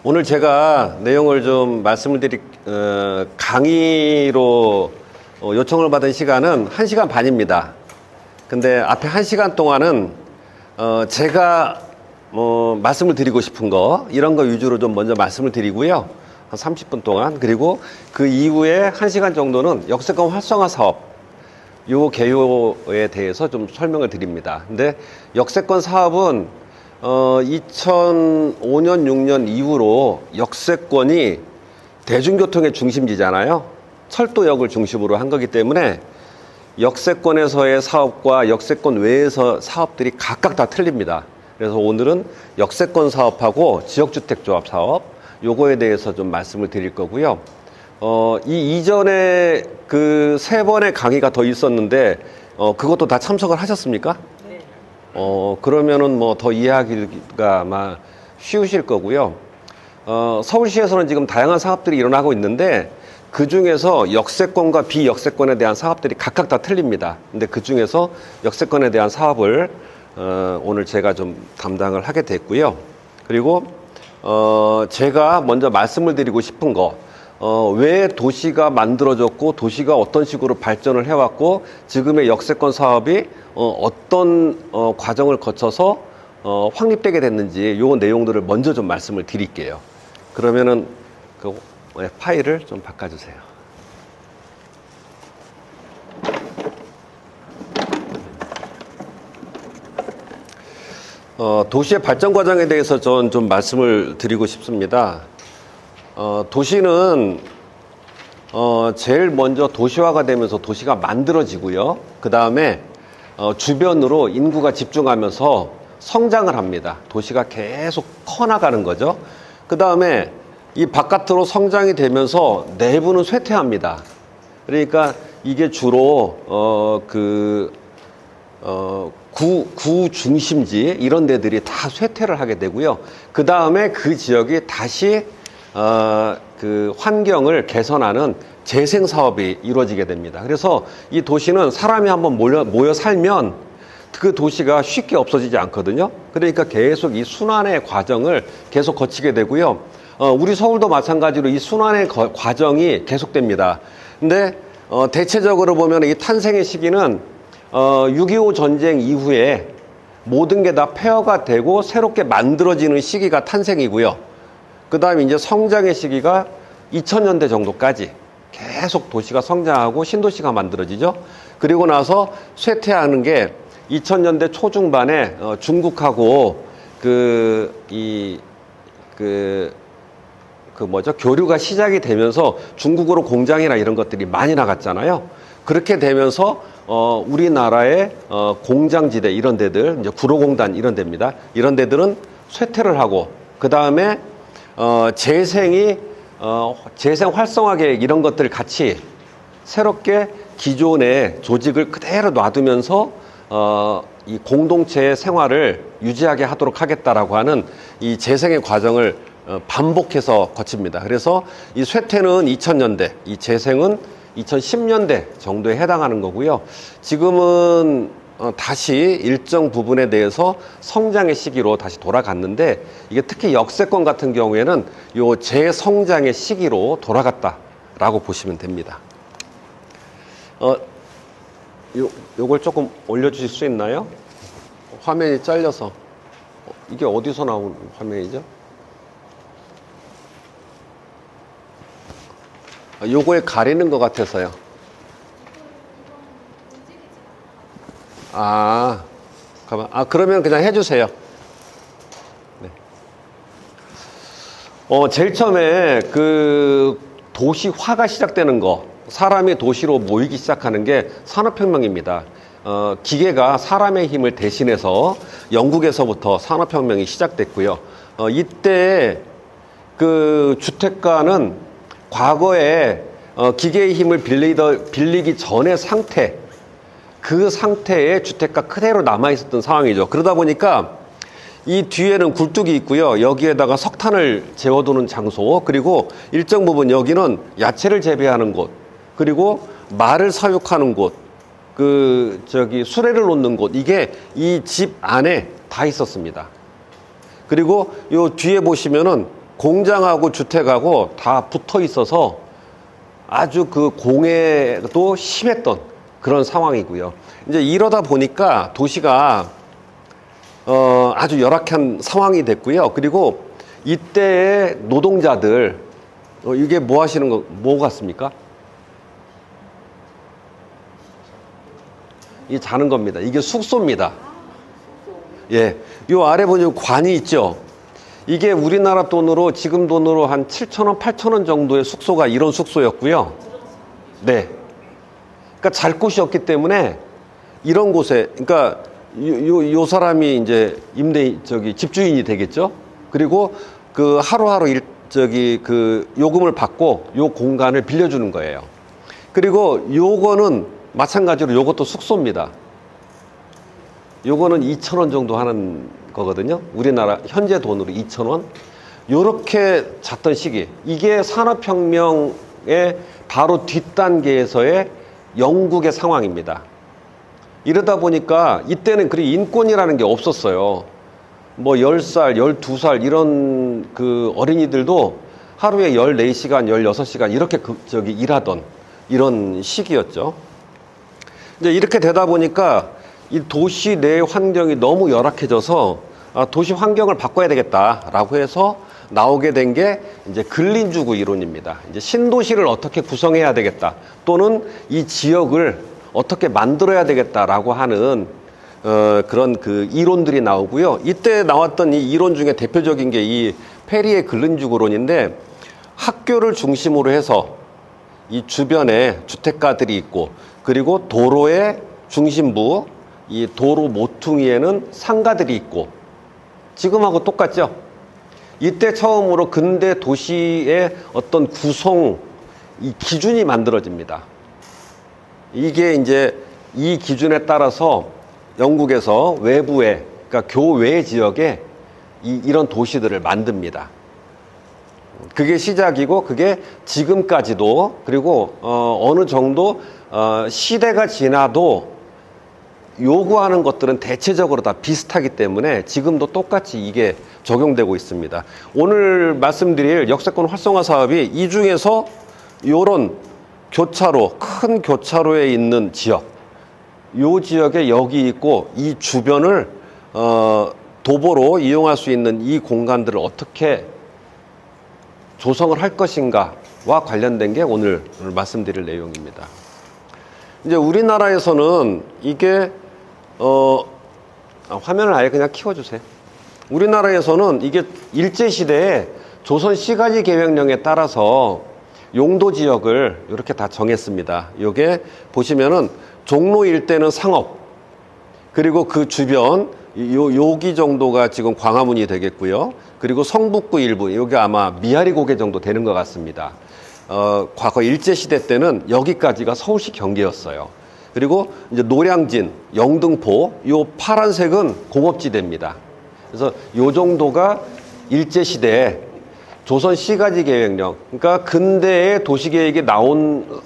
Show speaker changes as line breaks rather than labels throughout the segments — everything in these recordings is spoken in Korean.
오늘 제가 내용을 좀 말씀을 강의로 요청을 받은 시간은 1시간 반입니다. 근데 앞에 1시간 동안은 제가 말씀을 드리고 싶은 거, 이런 거 위주로 좀 먼저 말씀을 드리고요. 한 30분 동안. 그리고 그 이후에 1시간 정도는 역세권 활성화 사업, 요 개요에 대해서 좀 설명을 드립니다. 근데 역세권 사업은 2005년, 6년 이후로 역세권이 대중교통의 중심지잖아요. 철도역을 중심으로 한 거기 때문에 역세권에서의 사업과 역세권 외에서 사업들이 각각 다 틀립니다. 그래서 오늘은 역세권 사업하고 지역주택조합 사업, 요거에 대해서 좀 말씀을 드릴 거고요. 이 이전에 그 3번의 강의가 더 있었는데, 그것도 다 참석을 하셨습니까? 네. 그러면은 뭐 더 이해하기가 아마 쉬우실 거고요. 서울시에서는 지금 다양한 사업들이 일어나고 있는데, 그 중에서 역세권과 비역세권에 대한 사업들이 각각 다 틀립니다. 근데 그 중에서 역세권에 대한 사업을 오늘 제가 좀 담당을 하게 됐고요. 그리고 제가 먼저 말씀을 드리고 싶은 거, 왜 도시가 만들어졌고 도시가 어떤 식으로 발전을 해왔고 지금의 역세권 사업이 어떤 과정을 거쳐서 확립되게 됐는지 요 내용들을 먼저 좀 말씀을 드릴게요. 그러면은 그 파일을 좀 바꿔주세요. 도시의 발전 과정에 대해서 전 좀 말씀을 드리고 싶습니다. 도시는 제일 먼저 도시화가 되면서 도시가 만들어지고요. 그 다음에 주변으로 인구가 집중하면서 성장을 합니다. 도시가 계속 커나가는 거죠. 그 다음에 이 바깥으로 성장이 되면서 내부는 쇠퇴합니다. 그러니까 이게 주로 구 중심지 이런 데들이 다 쇠퇴를 하게 되고요. 그 다음에 그 지역이 다시 그 환경을 개선하는 재생 사업이 이루어지게 됩니다. 그래서 이 도시는 사람이 한번 모여 살면 그 도시가 쉽게 없어지지 않거든요. 그러니까 계속 이 순환의 과정을 계속 거치게 되고요. 우리 서울도 마찬가지로 이 순환의 과정이 계속됩니다. 근데 대체적으로 보면 이 탄생의 시기는 6.25 전쟁 이후에 모든 게 다 폐허가 되고 새롭게 만들어지는 시기가 탄생이고요. 그 다음에 이제 성장의 시기가 2000년대 정도까지 계속 도시가 성장하고 신도시가 만들어지죠. 그리고 나서 쇠퇴하는 게 2000년대 초중반에 중국하고 교류가 시작이 되면서 중국으로 공장이나 이런 것들이 많이 나갔잖아요. 그렇게 되면서 우리나라의 공장지대 이런 데들, 이제 구로공단 이런 데입니다. 이런 데들은 쇠퇴를 하고 그 다음에 재생 활성화 계획 이런 것들 같이 새롭게 기존의 조직을 그대로 놔두면서 이 공동체의 생활을 유지하게 하도록 하겠다라고 하는 이 재생의 과정을 반복해서 거칩니다. 그래서 이 쇠퇴는 2000년대, 이 재생은 2010년대 정도에 해당하는 거고요. 지금은 다시 일정 부분에 대해서 성장의 시기로 다시 돌아갔는데, 이게 특히 역세권 같은 경우에는 요 재성장의 시기로 돌아갔다라고 보시면 됩니다. 요걸 조금 올려주실 수 있나요? 화면이 잘려서. 이게 어디서 나온 화면이죠? 요거에 가리는 것 같아서요. 그러면 그냥 해주세요. 네. 제일 처음에 그 도시화가 시작되는 거, 사람이 도시로 모이기 시작하는 게 산업혁명입니다. 기계가 사람의 힘을 대신해서 영국에서부터 산업혁명이 시작됐고요. 이때 그 주택가는 과거에 기계의 힘을 빌리기 전의 상태, 그 상태의 주택가 그대로 남아있었던 상황이죠. 그러다 보니까 이 뒤에는 굴뚝이 있고요. 여기에다가 석탄을 재워두는 장소, 그리고 일정 부분 여기는 야채를 재배하는 곳, 그리고 말을 사육하는 곳, 수레를 놓는 곳, 이게 이 집 안에 다 있었습니다. 그리고 요 뒤에 보시면은 공장하고 주택하고 다 붙어 있어서 아주 그 공해도 심했던 그런 상황이고요. 이제 이러다 보니까 도시가 아주 열악한 상황이 됐고요. 그리고 이때의 노동자들 이게 뭐 하시는 뭐 같습니까? 이 자는 겁니다. 이게 숙소입니다. 예, 요 아래 보면 관이 있죠. 이게 우리나라 돈으로 지금 돈으로 한 7,000원, 8,000원 정도의 숙소가 이런 숙소였고요. 네. 그러니까 잘 곳이 없기 때문에 이런 곳에, 그러니까 요 사람이 이제 집주인이 되겠죠. 그리고 그 하루하루 그 요금을 받고 요 공간을 빌려주는 거예요. 그리고 요거는 마찬가지로 요것도 숙소입니다. 요거는 2,000원 정도 하는 거거든요. 우리나라 현재 돈으로 2,000원. 요렇게 잤던 시기. 이게 산업혁명의 바로 뒷단계에서의 영국의 상황입니다. 이러다 보니까 이때는 그리 인권이라는 게 없었어요. 뭐 10살, 12살 이런 그 어린이들도 하루에 14시간, 16시간 이렇게 일하던 이런 시기였죠. 이제 이렇게 되다 보니까 이 도시 내 환경이 너무 열악해져서 도시 환경을 바꿔야 되겠다라고 해서 나오게 된 게 이제 근린주구 이론입니다. 이제 신도시를 어떻게 구성해야 되겠다, 또는 이 지역을 어떻게 만들어야 되겠다라고 하는 그런 그 이론들이 나오고요. 이때 나왔던 이 이론 중에 대표적인 게 이 페리의 근린주구론인데, 학교를 중심으로 해서 이 주변에 주택가들이 있고, 그리고 도로의 중심부, 이 도로 모퉁이에는 상가들이 있고, 지금하고 똑같죠? 이때 처음으로 근대 도시의 어떤 구성, 이 기준이 만들어집니다. 이게 이제 이 기준에 따라서 영국에서 외부에, 그러니까 교외 지역에 이런 도시들을 만듭니다. 그게 시작이고, 그게 지금까지도, 그리고 어느 정도 시대가 지나도 요구하는 것들은 대체적으로 다 비슷하기 때문에 지금도 똑같이 이게 적용되고 있습니다. 오늘 말씀드릴 역세권 활성화 사업이 이 중에서 요런 교차로, 큰 교차로에 있는 지역, 요 지역에 여기 있고, 이 주변을 도보로 이용할 수 있는 이 공간들을 어떻게 조성을 할 것인가와 관련된 게 오늘 말씀드릴 내용입니다. 이제 우리나라에서는 이게 화면을 아예 그냥 키워주세요. 우리나라에서는 이게 일제시대에 조선시가지 계획령에 따라서 용도 지역을 이렇게 다 정했습니다. 요게 보시면은 종로 일대는 상업, 그리고 그 주변 여기 정도가 지금 광화문이 되겠고요. 그리고 성북구 일부, 여기 아마 미아리 고개 정도 되는 것 같습니다. 과거 일제시대 때는 여기까지가 서울시 경계였어요. 그리고 이제 노량진, 영등포, 요 파란색은 공업지대입니다. 그래서 요 정도가 일제시대에 조선시가지 계획령, 그러니까 근대의 도시계획이 나온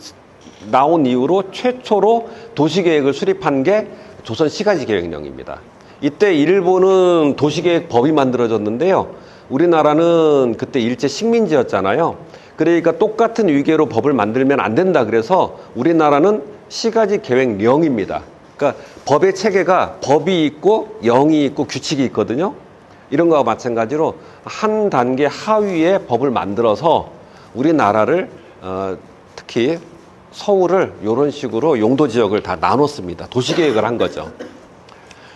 이후로 최초로 도시계획을 수립한 게 조선시가지 계획령입니다. 이때 일본은 도시계획법이 만들어졌는데요. 우리나라는 그때 일제 식민지였잖아요. 그러니까 똑같은 위계로 법을 만들면 안 된다. 그래서 우리나라는 시가지 계획령입니다. 그러니까 법의 체계가 법이 있고 영이 있고 규칙이 있거든요. 이런 거와 마찬가지로 한 단계 하위에 법을 만들어서 우리나라를 특히 서울을 이런 식으로 용도 지역을 다 나눴습니다. 도시계획을 한 거죠.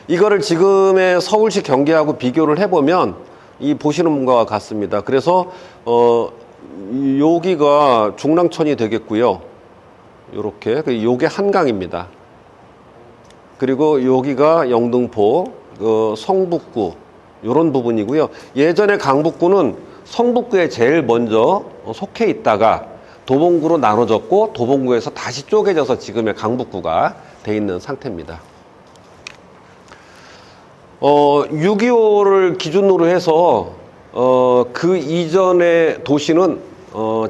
이거를 지금의 서울시 경계하고 비교를 해보면 이 보시는 것과 같습니다. 그래서 여기가 중랑천이 되겠고요. 요렇게 요게 한강입니다. 그리고 여기가 영등포, 성북구 요런 부분이고요. 예전에 강북구는 성북구에 제일 먼저 속해 있다가 도봉구로 나눠졌고, 도봉구에서 다시 쪼개져서 지금의 강북구가 돼 있는 상태입니다. 6.25를 기준으로 해서 그 이전의 도시는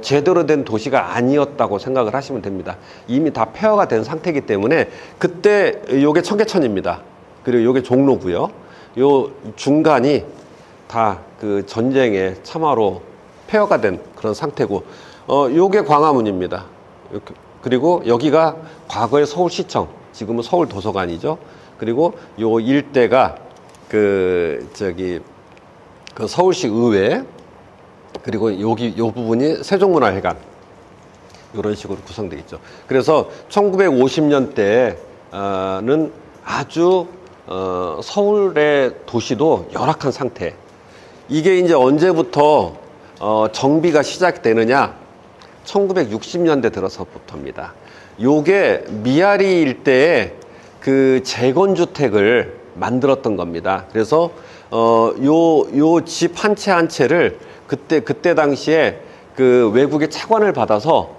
제대로 된 도시가 아니었다고 생각을 하시면 됩니다. 이미 다 폐허가 된 상태이기 때문에 그때 요게 청계천입니다. 그리고 요게 종로고요. 요 중간이 다 그 전쟁의 참화로 폐허가 된 그런 상태고, 요게 광화문입니다. 이렇게. 그리고 여기가 과거의 서울시청, 지금은 서울도서관이죠. 그리고 요 일대가 그 서울시 의회, 그리고 요 부분이 세종문화회관, 이런 식으로 구성되어 있죠. 그래서 1950년대는 아주 서울의 도시도 열악한 상태. 이게 이제 언제부터 정비가 시작되느냐? 1960년대 들어서부터입니다. 요게 미아리 일대에 그 재건주택을 만들었던 겁니다. 그래서 요 집 한 채 한 채를 그때 당시에 그 외국의 차관을 받아서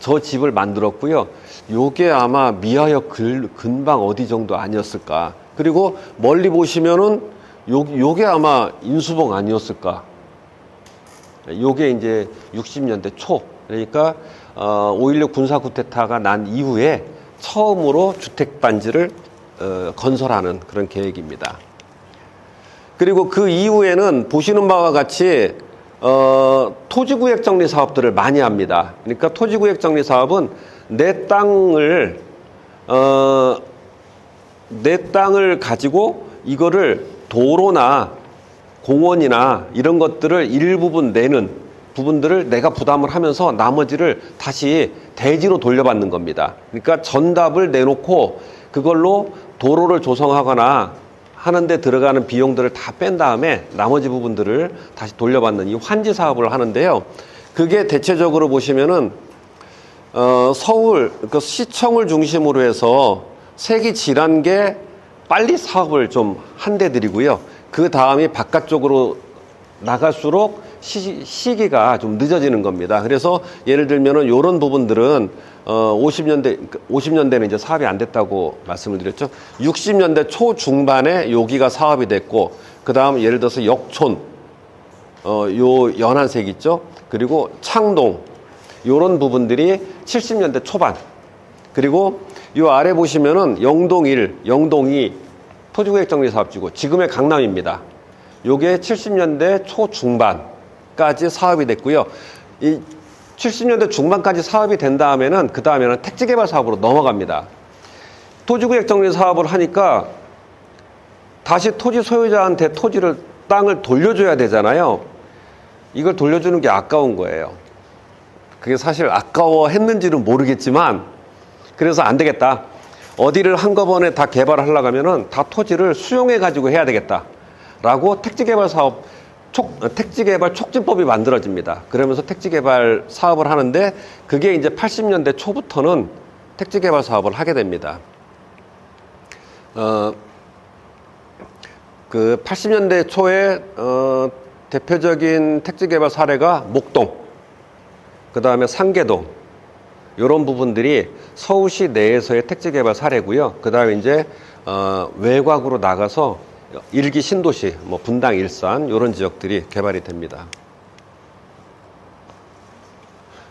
저 집을 만들었고요. 요게 아마 미아역 근방 어디 정도 아니었을까. 그리고 멀리 보시면은 요게 아마 인수봉 아니었을까. 요게 이제 60년대 초. 그러니까 5.16 군사 쿠데타가 난 이후에 처음으로 주택 반지를 건설하는 그런 계획입니다. 그리고 그 이후에는 보시는 바와 같이 토지구역 정리 사업들을 많이 합니다. 그러니까 토지구역 정리 사업은 내 땅을 가지고 이거를 도로나 공원이나 이런 것들을 일부분 내는 부분들을 내가 부담을 하면서 나머지를 다시 대지로 돌려받는 겁니다. 그러니까 전답을 내놓고 그걸로 도로를 조성하거나 하는데 들어가는 비용들을 다 뺀 다음에 나머지 부분들을 다시 돌려받는 이 환지 사업을 하는데요. 그게 대체적으로 보시면은 서울 그 시청을 중심으로 해서 색이 진한 게 빨리 사업을 좀 한대들이고요. 그 다음이 바깥쪽으로 나갈수록 시기가 좀 늦어지는 겁니다. 그래서 예를 들면은 이런 부분들은 50년대는 이제 사업이 안 됐다고 말씀을 드렸죠. 60년대 초중반에 여기가 사업이 됐고, 그 다음 예를 들어서 역촌, 요 연한색 있죠. 그리고 창동, 요런 부분들이 70년대 초반. 그리고 요 아래 보시면은 영동 1, 영동 2 토지구역 정리 사업지구, 지금의 강남입니다. 요게 70년대 초중반까지 사업이 됐고요. 이 70년대 중반까지 사업이 된 다음에는 그 다음에는 택지개발 사업으로 넘어갑니다. 토지구역 정리 사업을 하니까 다시 토지 소유자한테 땅을 돌려줘야 되잖아요. 이걸 돌려주는 게 아까운 거예요. 그게 사실 아까워했는지는 모르겠지만, 그래서 안 되겠다. 어디를 한꺼번에 다 개발을 하려고 하면은 다 토지를 수용해 가지고 해야 되겠다 라고 택지개발 촉진법이 만들어집니다. 그러면서 택지개발 사업을 하는데, 그게 이제 80년대 초부터는 택지개발 사업을 하게 됩니다. 그 80년대 초에 대표적인 택지개발 사례가 목동, 그 다음에 상계동, 이런 부분들이 서울시 내에서의 택지개발 사례고요. 그 다음에 이제 외곽으로 나가서 일기 신도시, 뭐 분당, 일산 이런 지역들이 개발이 됩니다.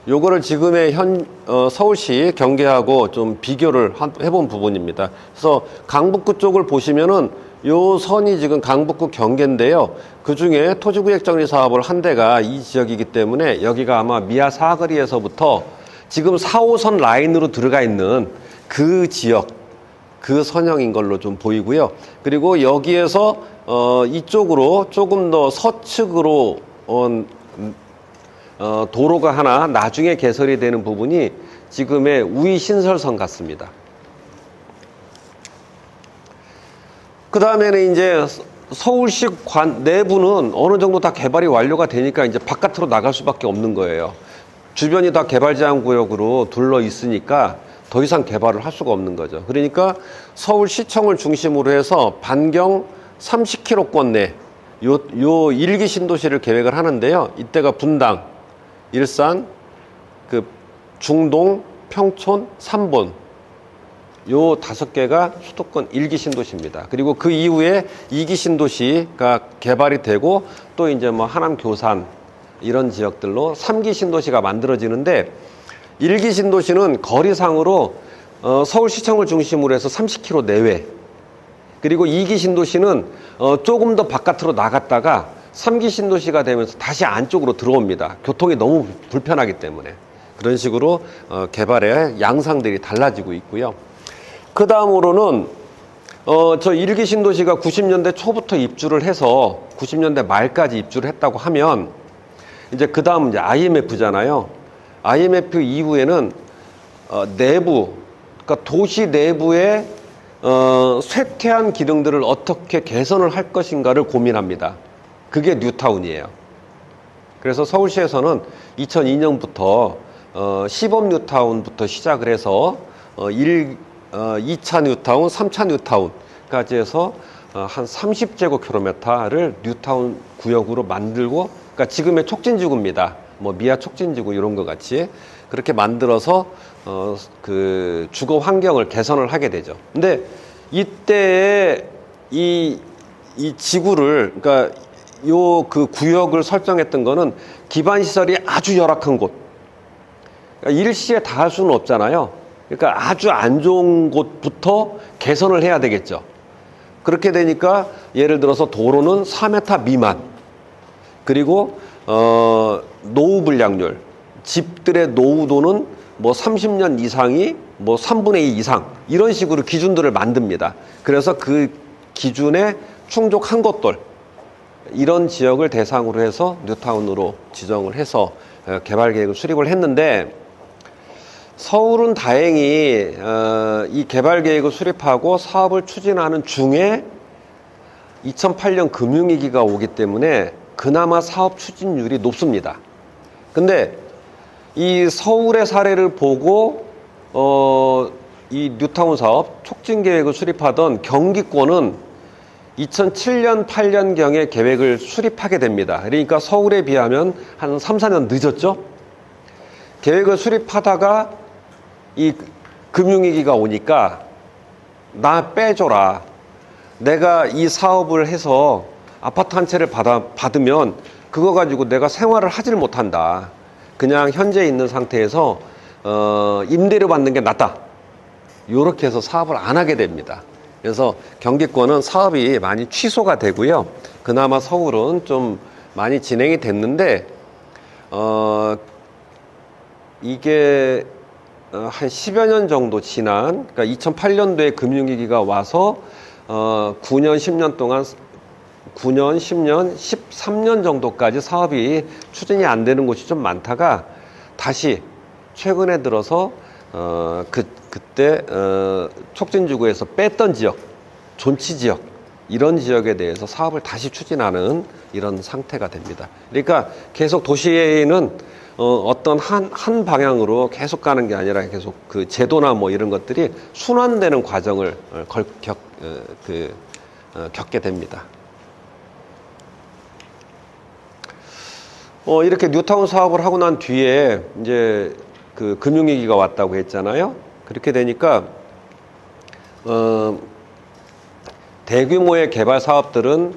요거를 지금의 서울시 경계하고 좀 비교를 해본 부분입니다. 그래서 강북구 쪽을 보시면은 요 선이 지금 강북구 경계인데요. 그 중에 토지구역 정리 사업을 한 데가 이 지역이기 때문에 여기가 아마 미아 사거리에서부터 지금 4호선 라인으로 들어가 있는 그 지역, 그 선형인 걸로 좀 보이고요. 그리고 여기에서 이쪽으로 조금 더 서측으로 도로가 하나 나중에 개설이 되는 부분이 지금의 우이신설선 같습니다. 그 다음에는 이제 서울시 내부는 어느 정도 다 개발이 완료가 되니까 이제 바깥으로 나갈 수밖에 없는 거예요. 주변이 다 개발제한구역으로 둘러 있으니까 더 이상 개발을 할 수가 없는 거죠. 그러니까 서울시청을 중심으로 해서 반경 30km권 내 요 일기 신도시를 계획을 하는데요. 이때가 분당, 일산, 그 중동, 평촌, 삼본 요 5개가 수도권 1기 신도시입니다. 그리고 그 이후에 2기 신도시가 개발이 되고 또 이제 뭐 하남 교산 이런 지역들로 3기 신도시가 만들어지는데, 1기 신도시는 거리상으로 서울시청을 중심으로 해서 30km 내외, 그리고 2기 신도시는 조금 더 바깥으로 나갔다가 3기 신도시가 되면서 다시 안쪽으로 들어옵니다. 교통이 너무 불편하기 때문에. 그런 식으로 개발의 양상들이 달라지고 있고요. 그 다음으로는 저 1기 신도시가 90년대 초부터 입주를 해서 90년대 말까지 입주를 했다고 하면 이제 그 다음 이제 IMF잖아요. IMF 이후에는 내부, 그러니까 도시 내부의 쇠퇴한 기능들을 어떻게 개선을 할 것인가를 고민합니다. 그게 뉴타운이에요. 그래서 서울시에서는 2002년부터 시범 뉴타운부터 시작을 해서 2차 뉴타운, 3차 뉴타운까지 해서 한 30제곱킬로미터를 뉴타운 구역으로 만들고, 그러니까 지금의 촉진지구입니다. 뭐 미아 촉진지구 이런 것 같이 그렇게 만들어서 그 주거 환경을 개선을 하게 되죠. 근데 이때 이 지구를, 그러니까 요 그 구역을 설정했던 거는 기반 시설이 아주 열악한 곳, 그러니까 일시에 다 할 수는 없잖아요. 그러니까 아주 안 좋은 곳부터 개선을 해야 되겠죠. 그렇게 되니까 예를 들어서 도로는 4m 미만, 그리고 노후 불량률, 집들의 노후도는 뭐 30년 이상이 뭐 3분의 2 이상, 이런 식으로 기준들을 만듭니다. 그래서 그 기준에 충족한 것들, 이런 지역을 대상으로 해서 뉴타운으로 지정을 해서 개발 계획을 수립을 했는데, 서울은 다행히 이 개발 계획을 수립하고 사업을 추진하는 중에 2008년 금융위기가 오기 때문에 그나마 사업 추진율이 높습니다. 근데 이 서울의 사례를 보고 이 뉴타운 사업 촉진 계획을 수립하던 경기권은 2007년, 8년경에 계획을 수립하게 됩니다. 그러니까 서울에 비하면 한 3, 4년 늦었죠? 계획을 수립하다가 이 금융위기가 오니까 나 빼줘라. 내가 이 사업을 해서 아파트 한 채를 받으면 그거 가지고 내가 생활을 하질 못한다. 그냥 현재 있는 상태에서 임대료 받는 게 낫다. 이렇게 해서 사업을 안 하게 됩니다. 그래서 경기권은 사업이 많이 취소가 되고요. 그나마 서울은 좀 많이 진행이 됐는데 이게 한 10여 년 정도 지난, 그러니까 2008년도에 금융위기가 와서 9년, 10년 동안 9년, 10년, 13년 정도까지 사업이 추진이 안 되는 곳이 좀 많다가 다시 최근에 들어서 그때 촉진지구에서 뺐던 지역, 존치 지역, 이런 지역에 대해서 사업을 다시 추진하는 이런 상태가 됩니다. 그러니까 계속 도시에는 어떤 한 방향으로 계속 가는 게 아니라 계속 그 제도나 뭐 이런 것들이 순환되는 과정을 겪게 됩니다. 이렇게 뉴타운 사업을 하고 난 뒤에 이제 그 금융위기가 왔다고 했잖아요. 그렇게 되니까 대규모의 개발 사업들은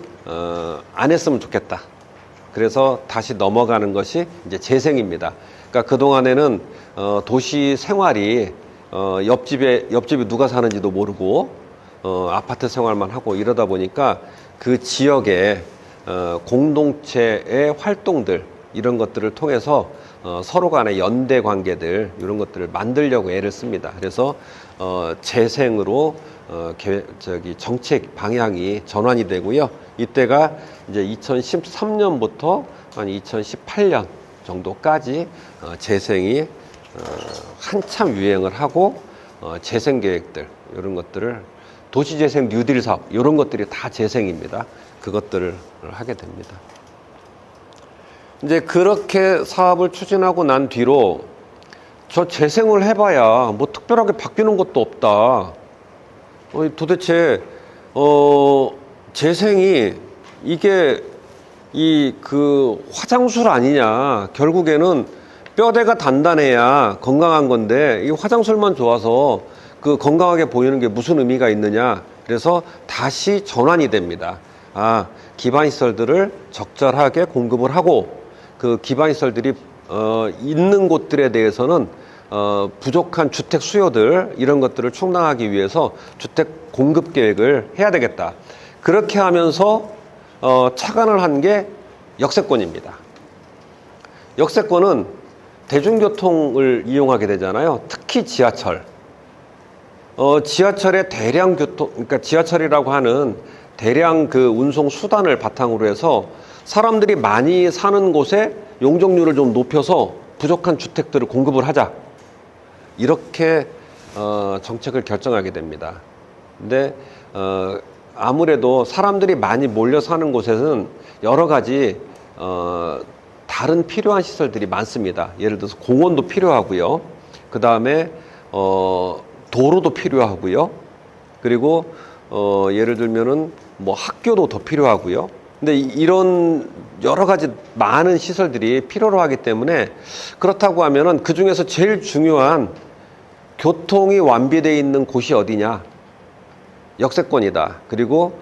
안 했으면 좋겠다. 그래서 다시 넘어가는 것이 이제 재생입니다. 그러니까 그동안에는 도시 생활이 옆집에 누가 사는지도 모르고 아파트 생활만 하고 이러다 보니까 그 지역의 공동체의 활동들, 이런 것들을 통해서 서로 간의 연대 관계들, 이런 것들을 만들려고 애를 씁니다. 그래서 재생으로 정책 방향이 전환이 되고요. 이때가 이제 2013년부터 한 2018년 정도까지 재생이 한참 유행을 하고 재생 계획들, 이런 것들을 도시재생 뉴딜 사업, 이런 것들이 다 재생입니다. 그것들을 하게 됩니다. 이제 그렇게 사업을 추진하고 난 뒤로 저 재생을 해봐야 뭐 특별하게 바뀌는 것도 없다. 도대체 재생이 이게 그 화장술 아니냐. 결국에는 뼈대가 단단해야 건강한 건데 이 화장술만 좋아서 그 건강하게 보이는 게 무슨 의미가 있느냐. 그래서 다시 전환이 됩니다. 기반시설들을 적절하게 공급을 하고 그 기반시설들이 있는 곳들에 대해서는 부족한 주택 수요들, 이런 것들을 충당하기 위해서 주택 공급 계획을 해야 되겠다. 그렇게 하면서 착안을 한 게 역세권입니다. 역세권은 대중교통을 이용하게 되잖아요. 특히 지하철. 지하철의 대량 교통, 그러니까 지하철이라고 하는 대량 그 운송 수단을 바탕으로 해서 사람들이 많이 사는 곳에 용적률을 좀 높여서 부족한 주택들을 공급을 하자. 이렇게 정책을 결정하게 됩니다. 근데 아무래도 사람들이 많이 몰려 사는 곳에는 여러 가지 다른 필요한 시설들이 많습니다. 예를 들어서 공원도 필요하고요. 그 다음에 도로도 필요하고요. 그리고 예를 들면은 뭐 학교도 더 필요하고요. 근데 이런 여러 가지 많은 시설들이 필요로 하기 때문에 그렇다고 하면은 그 중에서 제일 중요한 교통이 완비되어 있는 곳이 어디냐? 역세권이다. 그리고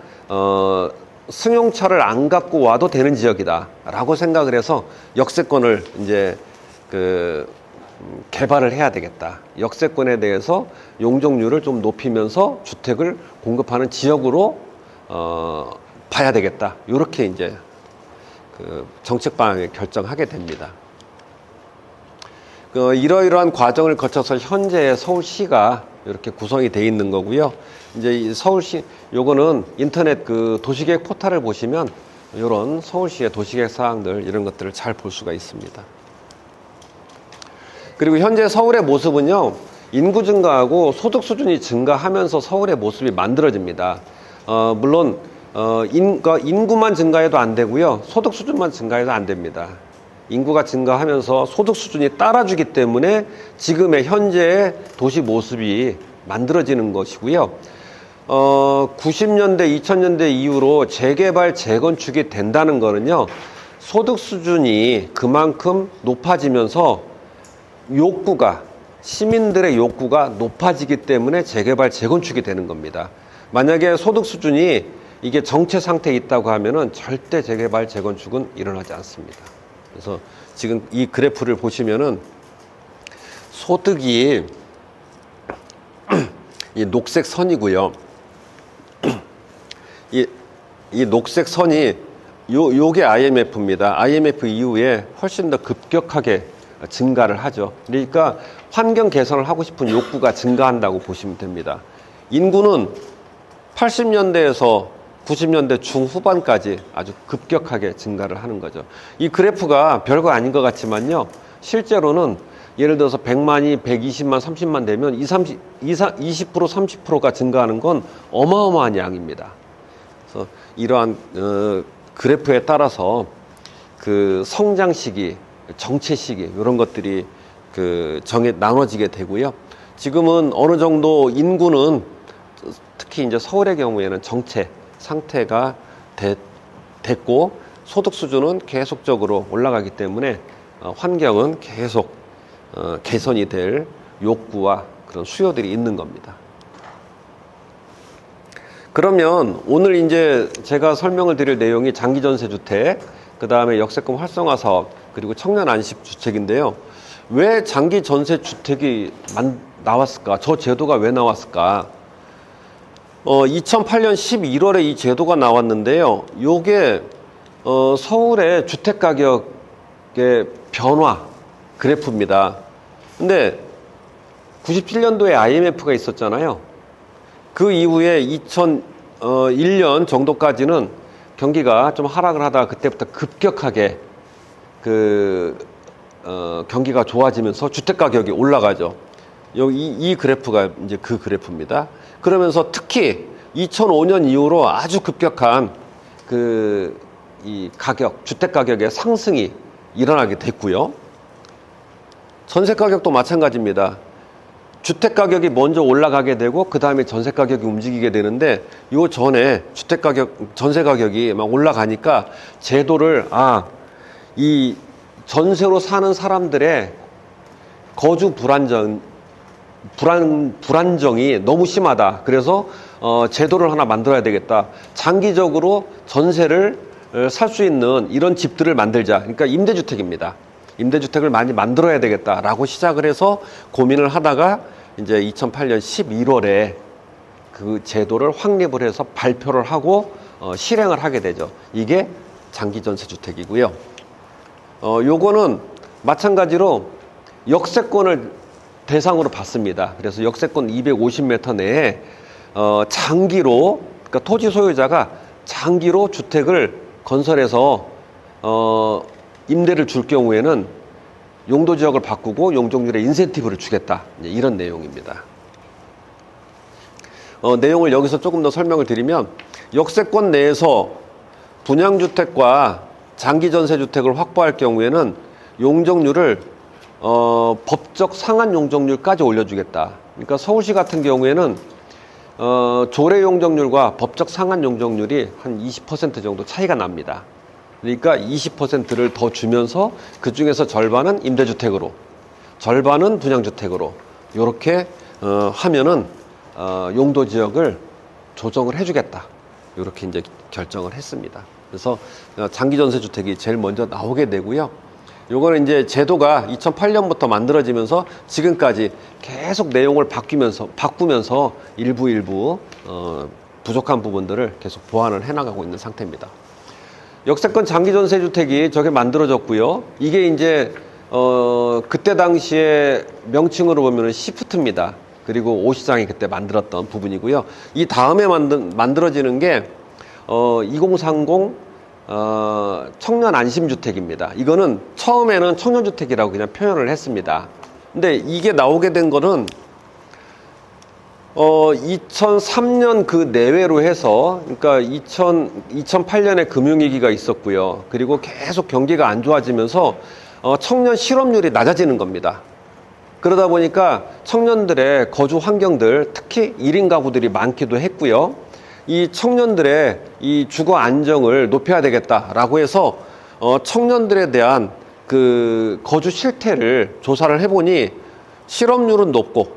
승용차를 안 갖고 와도 되는 지역이다 라고 생각을 해서 역세권을 이제 개발을 해야 되겠다. 역세권에 대해서 용적률을 좀 높이면서 주택을 공급하는 지역으로 봐야 되겠다. 이렇게 이제 정책 방향을 결정하게 됩니다. 이러이러한 과정을 거쳐서 현재 서울시가 이렇게 구성이 되어 있는 거고요. 이제 이 서울시, 요거는 인터넷 도시계획 포털을 보시면 이런 서울시의 도시계획 사항들 이런 것들을 잘 볼 수가 있습니다. 그리고 현재 서울의 모습은요, 인구 증가하고 소득 수준이 증가하면서 서울의 모습이 만들어집니다. 물론 인구만 증가해도 안 되고요, 소득 수준만 증가해도 안 됩니다. 인구가 증가하면서 소득 수준이 따라주기 때문에 지금의 현재의 도시 모습이 만들어지는 것이고요. 90년대, 2000년대 이후로 재개발, 재건축이 된다는 거는요, 소득 수준이 그만큼 높아지면서 시민들의 욕구가 높아지기 때문에 재개발, 재건축이 되는 겁니다. 만약에 소득 수준이 이게 정체 상태에 있다고 하면은 절대 재개발, 재건축은 일어나지 않습니다. 그래서 지금 이 그래프를 보시면은 소득이 이 녹색 선이고요. 이 녹색 선이 요게 IMF입니다. IMF 이후에 훨씬 더 급격하게 증가를 하죠. 그러니까 환경 개선을 하고 싶은 욕구가 증가한다고 보시면 됩니다. 인구는 80년대에서 90년대 중후반까지 아주 급격하게 증가를 하는 거죠. 이 그래프가 별거 아닌 것 같지만요, 실제로는 예를 들어서 100만이 120만, 30만 되면 20%, 30%가 증가하는 건 어마어마한 양입니다. 그래서 이러한 그래프에 따라서 성장 시기, 정체 시기 이런 것들이 나눠지게 되고요. 지금은 어느 정도 인구는 특히 이제 서울의 경우에는 정체 상태가 됐고 소득 수준은 계속적으로 올라가기 때문에 환경은 계속 개선이 될 욕구와 그런 수요들이 있는 겁니다. 그러면 오늘 이제 제가 설명을 드릴 내용이 장기전세주택, 그 다음에 역세권 활성화 사업, 그리고 청년 안심주택인데요. 왜 장기전세주택이 나왔을까? 저 제도가 왜 나왔을까? 2008년 11월에 이 제도가 나왔는데요. 요게 서울의 주택가격의 변화 그래프입니다. 근데 97년도에 IMF가 있었잖아요. 그 이후에 2001년 정도까지는 경기가 좀 하락을 하다가 그때부터 급격하게 경기가 좋아지면서 주택가격이 올라가죠. 이 그래프가 이제 그 그래프입니다. 그러면서 특히 2005년 이후로 아주 급격한 이 주택 가격의 상승이 일어나게 됐고요. 전세 가격도 마찬가지입니다. 주택 가격이 먼저 올라가게 되고 그 다음에 전세 가격이 움직이게 되는데 요 전에 전세 가격이 막 올라가니까 제도를 이 전세로 사는 사람들의 거주 불안정이 너무 심하다. 그래서 제도를 하나 만들어야 되겠다. 장기적으로 전세를 살 수 있는 이런 집들을 만들자. 그러니까 임대주택입니다. 임대주택을 많이 만들어야 되겠다라고 시작을 해서 고민을 하다가 이제 2008년 11월에 그 제도를 확립을 해서 발표를 하고 실행을 하게 되죠. 이게 장기 전세 주택이고요. 요거는 마찬가지로 역세권을 대상으로 받습니다. 그래서 역세권 250m 내에 장기로, 그러니까 토지 소유자가 장기로 주택을 건설해서 임대를 줄 경우에는 용도 지역을 바꾸고 용적률에 인센티브를 주겠다, 이런 내용입니다. 내용을 여기서 조금 더 설명을 드리면, 역세권 내에서 분양주택과 장기전세주택을 확보할 경우에는 용적률을 법적 상한 용적률까지 올려주겠다. 그러니까 서울시 같은 경우에는 조례 용적률과 법적 상한 용적률이 한 20% 정도 차이가 납니다. 그러니까 20%를 더 주면서 그 중에서 절반은 임대주택으로, 절반은 분양주택으로 이렇게 하면은 용도 지역을 조정을 해주겠다. 이렇게 이제 결정을 했습니다. 그래서 장기전세 주택이 제일 먼저 나오게 되고요. 요거는 이제 제도가 2008년부터 만들어지면서 지금까지 계속 내용을 바꾸면서 일부 부족한 부분들을 계속 보완을 해나가고 있는 상태입니다. 역세권 장기전세 주택이 저게 만들어졌고요. 이게 이제 그때 당시에 명칭으로 보면은 시프트입니다. 그리고 오시장이 그때 만들었던 부분이고요. 이 다음에 만들어지는 게 2030 청년 안심주택입니다. 이거는 처음에는 청년주택이라고 그냥 표현을 했습니다. 근데 이게 나오게 된 거는 2003년 그 내외로 해서, 그러니까 2008년에 금융위기가 있었고요. 그리고 계속 경기가 안 좋아지면서 청년 실업률이 낮아지는 겁니다. 그러다 보니까 청년들의 거주 환경들, 특히 1인 가구들이 많기도 했고요. 이 청년들의 이 주거 안정을 높여야 되겠다라고 해서 청년들에 대한 그 거주 실태를 조사를 해보니 실업률은 높고,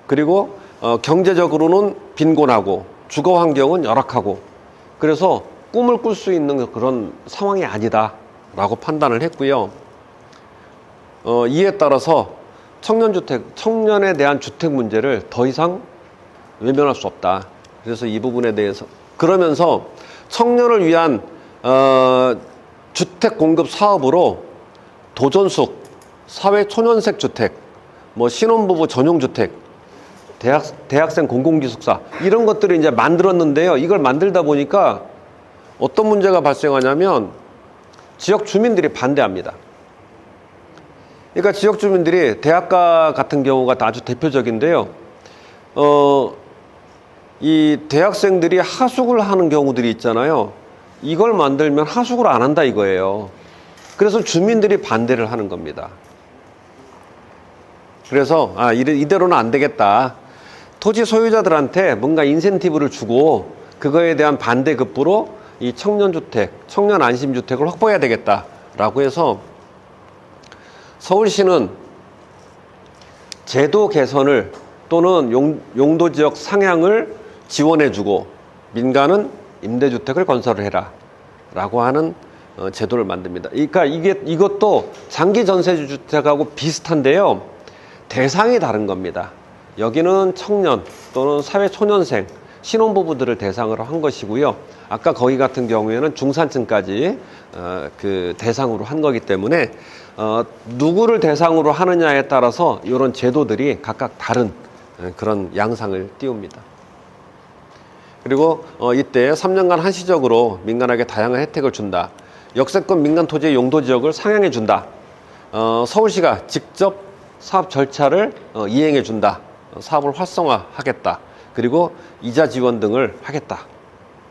그리고 경제적으로는 빈곤하고 주거 환경은 열악하고, 그래서 꿈을 꿀 수 있는 그런 상황이 아니다라고 판단을 했고요. 이에 따라서 청년에 대한 주택 문제를 더 이상 외면할 수 없다. 그래서 이 부분에 대해서, 그러면서 청년을 위한 주택 공급 사업으로 도전숙, 사회 초년생 주택, 뭐 신혼부부 전용 주택, 대학생 공공기숙사, 이런 것들을 이제 만들었는데요. 이걸 만들다 보니까 어떤 문제가 발생하냐면 지역 주민들이 반대합니다. 그러니까 지역 주민들이, 대학가 같은 경우가 아주 대표적인데요. 이 대학생들이 하숙을 하는 경우들이 있잖아요. 이걸 만들면 하숙을 안 한다 이거예요. 그래서 주민들이 반대를 하는 겁니다. 그래서 이대로는 안 되겠다. 토지 소유자들한테 뭔가 인센티브를 주고 그거에 대한 반대급부로 이 청년주택, 청년 안심주택을 확보해야 되겠다라고 해서 서울시는 제도 개선을 또는 용도지역 상향을 지원해주고 민간은 임대주택을 건설을 해라 라고 하는 제도를 만듭니다. 그러니까 이것도 장기전세주택하고 비슷한데요. 대상이 다른 겁니다. 여기는 청년 또는 사회초년생, 신혼부부들을 대상으로 한 것이고요. 아까 거기 같은 경우에는 중산층까지 그 대상으로 한 거기 때문에 누구를 대상으로 하느냐에 따라서 이런 제도들이 각각 다른 그런 양상을 띄웁니다. 그리고 이때 3년간 한시적으로 민간에게 다양한 혜택을 준다. 역세권 민간 토지의 용도 지역을 상향해 준다. 서울시가 직접 사업 절차를 이행해 준다. 사업을 활성화하겠다. 그리고 이자 지원 등을 하겠다.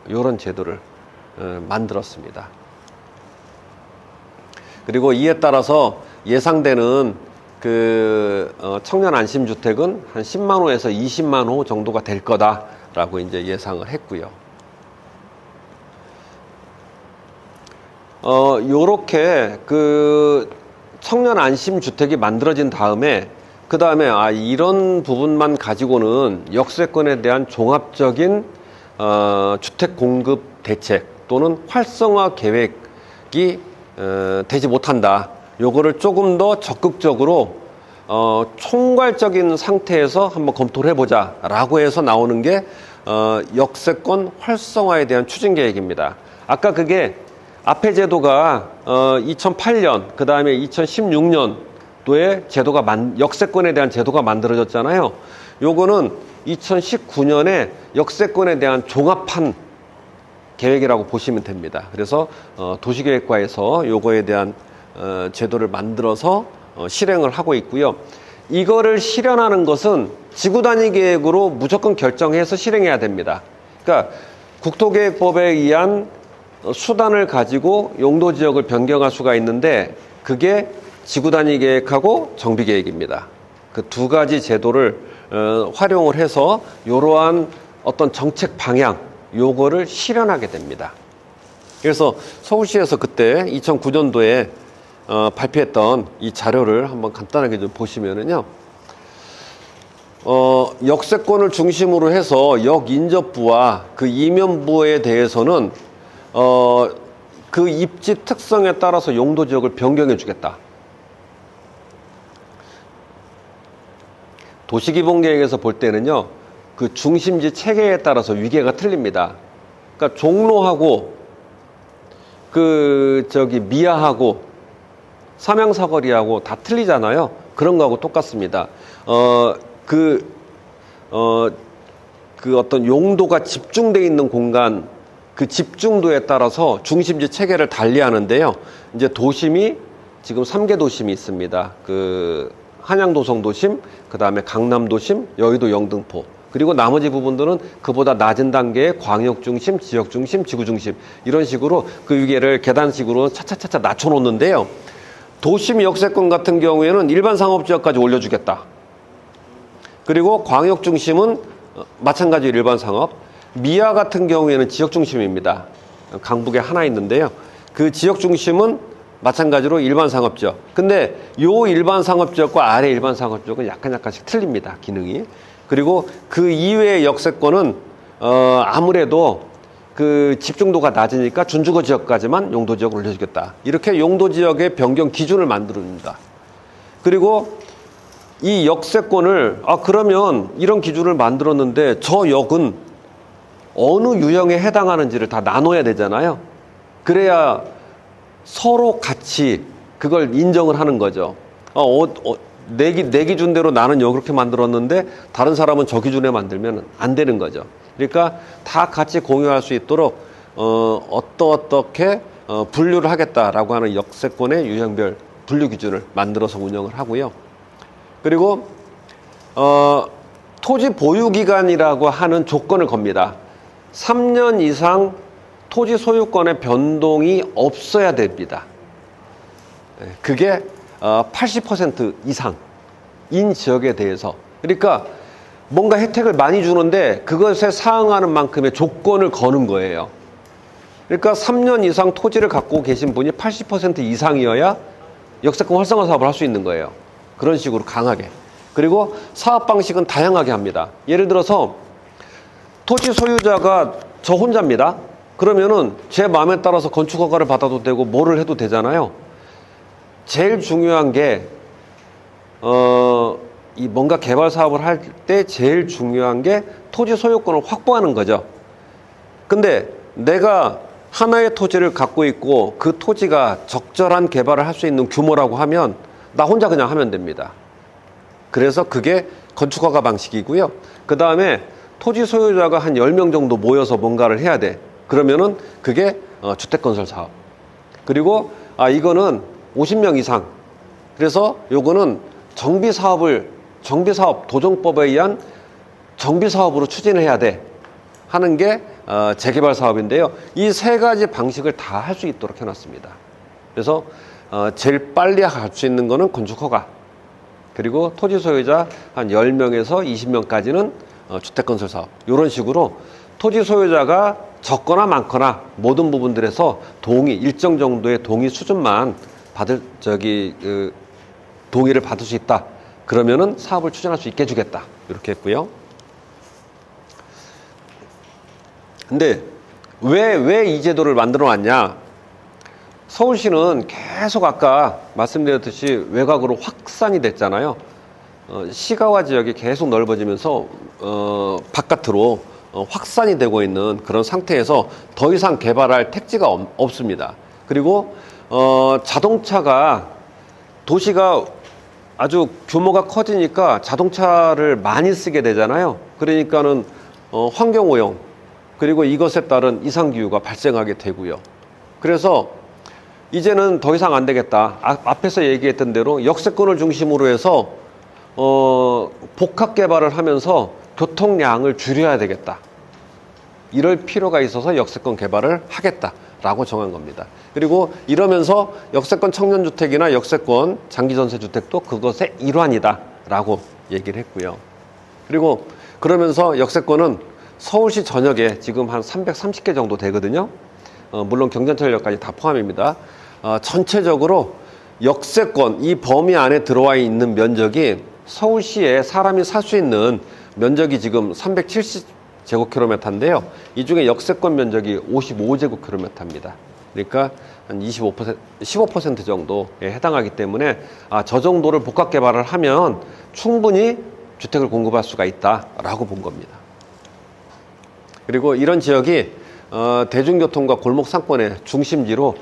이런 제도를 만들었습니다. 그리고 이에 따라서 예상되는 그 청년 안심주택은 한 10만 호에서 20만 호 정도가 될 거다라고 이제 예상을 했고요. 요렇게 그 청년 안심주택이 만들어진 다음에 그 다음에 이런 부분만 가지고는 역세권에 대한 종합적인 주택 공급 대책 또는 활성화 계획이 되지 못한다. 요거를 조금 더 적극적으로 총괄적인 상태에서 한번 검토를 해보자 라고 해서 나오는 게 역세권 활성화에 대한 추진 계획입니다. 아까 그게 앞에 제도가 2008년, 그 다음에 2016년도에 제도가 역세권에 대한 제도가 만들어졌잖아요. 요거는 2019년에 역세권에 대한 종합한 계획이라고 보시면 됩니다. 그래서 도시계획과에서 요거에 대한 제도를 만들어서 실행을 하고 있고요. 이거를 실현하는 것은 지구단위 계획으로 무조건 결정해서 실행해야 됩니다. 그러니까 국토계획법에 의한 수단을 가지고 용도지역을 변경할 수가 있는데 그게 지구단위 계획하고 정비계획입니다. 그 두 가지 제도를 활용을 해서 이러한 어떤 정책 방향 요거를 실현하게 됩니다. 그래서 서울시에서 그때 2009년도에 발표했던 이 자료를 한번 간단하게 좀 보시면은요. 역세권을 중심으로 해서 역인접부와 그 이면부에 대해서는 그 입지 특성에 따라서 용도 지역을 변경해 주겠다. 도시기본계획에서 볼 때는요, 그 중심지 체계에 따라서 위계가 틀립니다. 그러니까 종로하고 미아하고 삼양사거리하고 다 틀리잖아요. 그런 거하고 똑같습니다. 어떤 용도가 집중되어 있는 공간, 그 집중도에 따라서 중심지 체계를 달리 하는데요. 이제 도심이 지금 3개 도심이 있습니다. 한양도성도심, 그 다음에 강남도심, 여의도 영등포. 그리고 나머지 부분들은 그보다 낮은 단계의 광역중심, 지역중심, 지구중심. 이런 식으로 그 위계를 계단식으로 차차차차 낮춰놓는데요. 도심 역세권 같은 경우에는 일반 상업지역까지 올려주겠다. 그리고 광역중심은 마찬가지로 일반 상업. 미아 같은 경우에는 지역중심입니다. 강북에 하나 있는데요. 그 지역중심은 마찬가지로 일반 상업지역. 근데 요 일반 상업지역과 아래 일반 상업지역은 약간씩 틀립니다. 기능이. 그리고 그 이외의 역세권은 아무래도 그 집중도가 낮으니까 준주거 지역까지만 용도 지역을 올려주겠다. 이렇게 용도 지역의 변경 기준을 만들어줍니다. 그리고 이 역세권을 그러면 이런 기준을 만들었는데 저 역은 어느 유형에 해당하는지를 다 나눠야 되잖아요. 그래야 서로 같이 그걸 인정을 하는 거죠. 내 기준대로 나는 이렇게 만들었는데 다른 사람은 저 기준에 만들면 안 되는 거죠. 그러니까 다 같이 공유할 수 있도록 어떻게 분류를 하겠다라고 하는 역세권의 유형별 분류 기준을 만들어서 운영을 하고요. 그리고 토지 보유 기간이라고 하는 조건을 겁니다. 3년 이상 토지 소유권의 변동이 없어야 됩니다. 그게 80% 이상인 지역에 대해서. 그러니까 뭔가 혜택을 많이 주는데 그것에 상응하는 만큼의 조건을 거는 거예요. 그러니까 3년 이상 토지를 갖고 계신 분이 80% 이상이어야 역세권 활성화 사업을 할 수 있는 거예요. 그런 식으로 강하게. 그리고 사업 방식은 다양하게 합니다. 예를 들어서 토지 소유자가 저 혼자입니다. 그러면은 제 마음에 따라서 건축 허가를 받아도 되고 뭐를 해도 되잖아요. 제일 중요한 게 이 뭔가 개발 사업을 할 때 제일 중요한 게 토지 소유권을 확보하는 거죠. 근데 내가 하나의 토지를 갖고 있고 그 토지가 적절한 개발을 할 수 있는 규모라고 하면 나 혼자 그냥 하면 됩니다. 그래서 그게 건축 허가 방식이고요. 그 다음에 토지 소유자가 한 10명 정도 모여서 뭔가를 해야 돼. 그러면은 그게 주택건설 사업. 그리고 이거는 50명 이상. 그래서 요거는 정비사업 도정법에 의한 정비사업으로 추진해야 돼 하는 게 재개발 사업인데요. 이 세 가지 방식을 다 할 수 있도록 해놨습니다. 그래서 제일 빨리 할 수 있는 거는 건축허가. 그리고 토지 소유자 한 10명에서 20명까지는 주택건설 사업. 이런 식으로 토지 소유자가 적거나 많거나 모든 부분들에서 일정 정도의 동의 수준만 동의를 받을 수 있다. 그러면은 사업을 추진할 수 있게 해주겠다. 이렇게 했고요. 근데 왜 이 제도를 만들어 놨냐? 서울시는 계속 아까 말씀드렸듯이 외곽으로 확산이 됐잖아요. 시가와 지역이 계속 넓어지면서 바깥으로 확산이 되고 있는 그런 상태에서 더 이상 개발할 택지가 없습니다. 그리고 자동차가 도시가 아주 규모가 커지니까 자동차를 많이 쓰게 되잖아요. 그러니까는 환경오염 그리고 이것에 따른 이상기후가 발생하게 되고요. 그래서 이제는 더 이상 안 되겠다. 앞에서 얘기했던 대로 역세권을 중심으로 해서 복합 개발을 하면서 교통량을 줄여야 되겠다. 이럴 필요가 있어서 역세권 개발을 하겠다라고 정한 겁니다. 그리고 이러면서 역세권 청년주택이나 역세권 장기전세주택도 그것의 일환이다라고 얘기를 했고요. 그리고 그러면서 역세권은 서울시 전역에 지금 한 330개 정도 되거든요. 물론 경전철역까지 다 포함입니다. 전체적으로 역세권 이 범위 안에 들어와 있는 면적이 서울시에 사람이 살 수 있는 면적이 지금 370제곱킬로미터인데요. 이 중에 역세권 면적이 55제곱킬로미터입니다. 그러니까 한 25%, 15% 정도에 해당하기 때문에 저 정도를 복합 개발을 하면 충분히 주택을 공급할 수가 있다라고 본 겁니다. 그리고 이런 지역이 대중교통과 골목 상권의 중심지로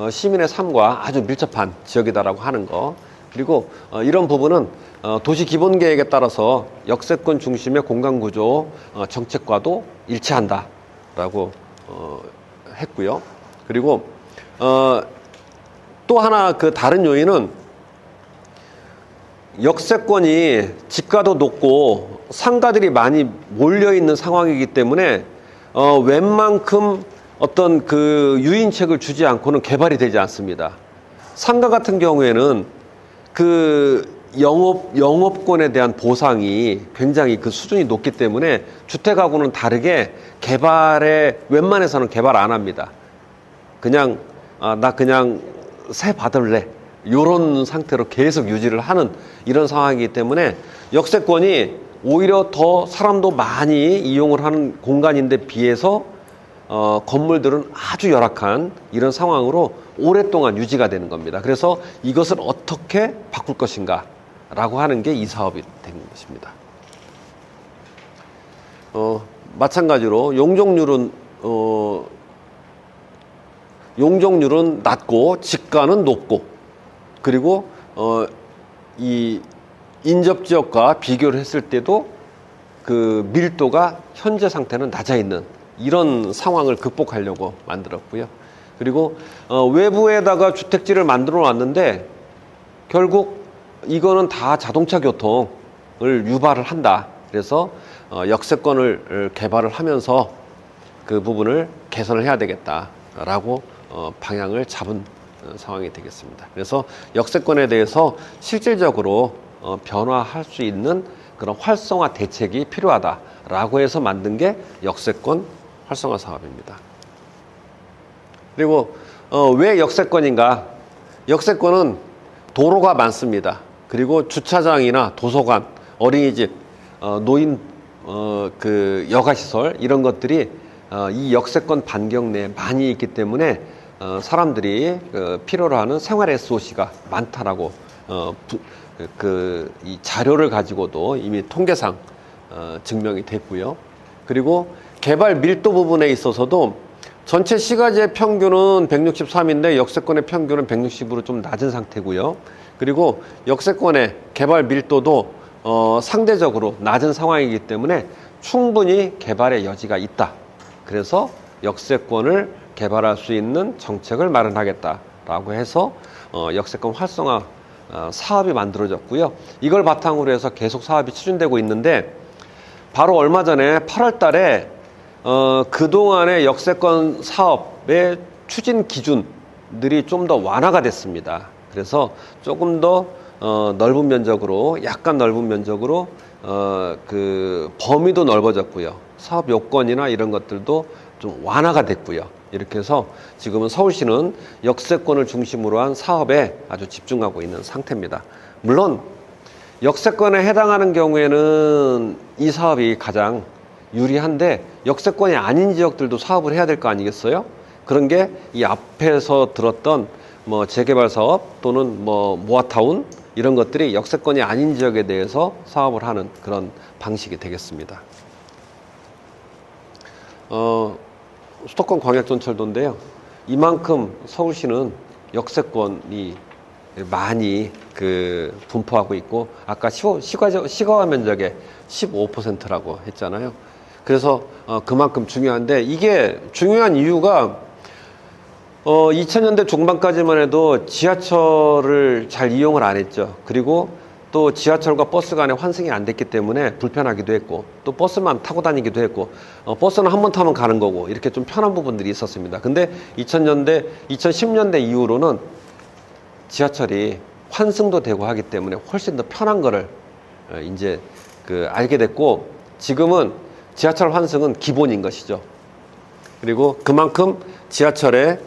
시민의 삶과 아주 밀접한 지역이다라고 하는 거. 그리고 이런 부분은 도시 기본 계획에 따라서 역세권 중심의 공간 구조 정책과도 일치한다라고 했고요. 그리고 또 하나 그 다른 요인은 역세권이 집가도 높고 상가들이 많이 몰려 있는 상황이기 때문에 웬만큼 어떤 그 유인책을 주지 않고는 개발이 되지 않습니다. 상가 같은 경우에는 그 영업권에 대한 보상이 굉장히 그 수준이 높기 때문에 주택하고는 다르게 개발에 웬만해서는 개발 안 합니다. 그냥 나 그냥 세 받을래 이런 상태로 계속 유지를 하는 이런 상황이기 때문에 역세권이 오히려 더 사람도 많이 이용을 하는 공간인데 비해서 건물들은 아주 열악한 이런 상황으로 오랫동안 유지가 되는 겁니다. 그래서 이것을 어떻게 바꿀 것인가 라고 하는 게 이 사업이 된 것입니다. 마찬가지로 용적률은 낮고 집가는 높고 그리고 이 인접지역과 비교를 했을 때도 그 밀도가 현재 상태는 낮아 있는 이런 상황을 극복하려고 만들었고요. 그리고 외부에다가 주택지를 만들어 놨는데 결국 이거는 다 자동차 교통을 유발을 한다. 그래서 역세권을 개발을 하면서 그 부분을 개선을 해야 되겠다라고 방향을 잡은 상황이 되겠습니다. 그래서 역세권에 대해서 실질적으로 변화할 수 있는 그런 활성화 대책이 필요하다라고 해서 만든 게 역세권 활성화 사업입니다. 그리고 왜 역세권인가? 역세권은 도로가 많습니다. 그리고 주차장이나 도서관, 어린이집, 노인 그 여가시설 이런 것들이 이 역세권 반경 내에 많이 있기 때문에 사람들이 필요로 하는 생활 SOC가 많다라고 이 자료를 가지고도 이미 통계상 증명이 됐고요. 그리고 개발 밀도 부분에 있어서도 전체 시가지의 평균은 163인데 역세권의 평균은 160으로 좀 낮은 상태고요. 그리고 역세권의 개발 밀도도 상대적으로 낮은 상황이기 때문에 충분히 개발의 여지가 있다. 그래서 역세권을 개발할 수 있는 정책을 마련하겠다라고 해서 역세권 활성화 사업이 만들어졌고요. 이걸 바탕으로 해서 계속 사업이 추진되고 있는데 바로 얼마 전에 8월 달에 그동안의 역세권 사업의 추진 기준들이 좀 더 완화가 됐습니다. 그래서 조금 더 넓은 면적으로 약간 넓은 면적으로 그 범위도 넓어졌고요. 사업 요건이나 이런 것들도 좀 완화가 됐고요. 이렇게 해서 지금은 서울시는 역세권을 중심으로 한 사업에 아주 집중하고 있는 상태입니다. 물론 역세권에 해당하는 경우에는 이 사업이 가장 유리한데 역세권이 아닌 지역들도 사업을 해야 될 거 아니겠어요? 그런 게 이 앞에서 들었던 뭐 재개발 사업 또는 뭐 모아타운 이런 것들이 역세권이 아닌 지역에 대해서 사업을 하는 그런 방식이 되겠습니다. 수도권 광역전철도인데요. 이만큼 서울시는 역세권이 많이 분포하고 있고, 아까 시가와 면적의 15%라고 했잖아요. 그래서 그만큼 중요한데, 이게 중요한 이유가 2000년대 중반까지만 해도 지하철을 잘 이용을 안 했죠. 그리고 또 지하철과 버스 간에 환승이 안 됐기 때문에 불편하기도 했고, 또 버스만 타고 다니기도 했고, 버스는 한 번 타면 가는 거고, 이렇게 좀 편한 부분들이 있었습니다. 근데 2000년대, 2010년대 이후로는 지하철이 환승도 되고 하기 때문에 훨씬 더 편한 거를 이제 알게 됐고, 지금은 지하철 환승은 기본인 것이죠. 그리고 그만큼 지하철의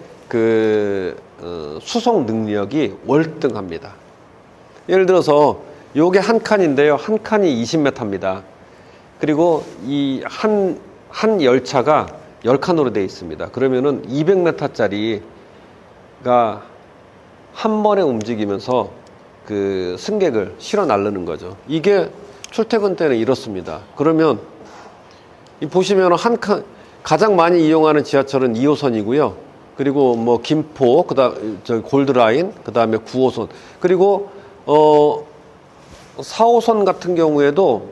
수송 능력이 월등합니다. 예를 들어서 요게 한 칸인데요. 한 칸이 20m입니다. 그리고 이 한 열차가 10칸으로 되어 있습니다. 그러면은 200m짜리가 한 번에 움직이면서 승객을 실어 나르는 거죠. 이게 출퇴근 때는 이렇습니다. 그러면 보시면 한 칸, 가장 많이 이용하는 지하철은 2호선이고요. 그리고 뭐 김포, 그다음 골드라인, 그다음에 9호선, 그리고 4호선 같은 경우에도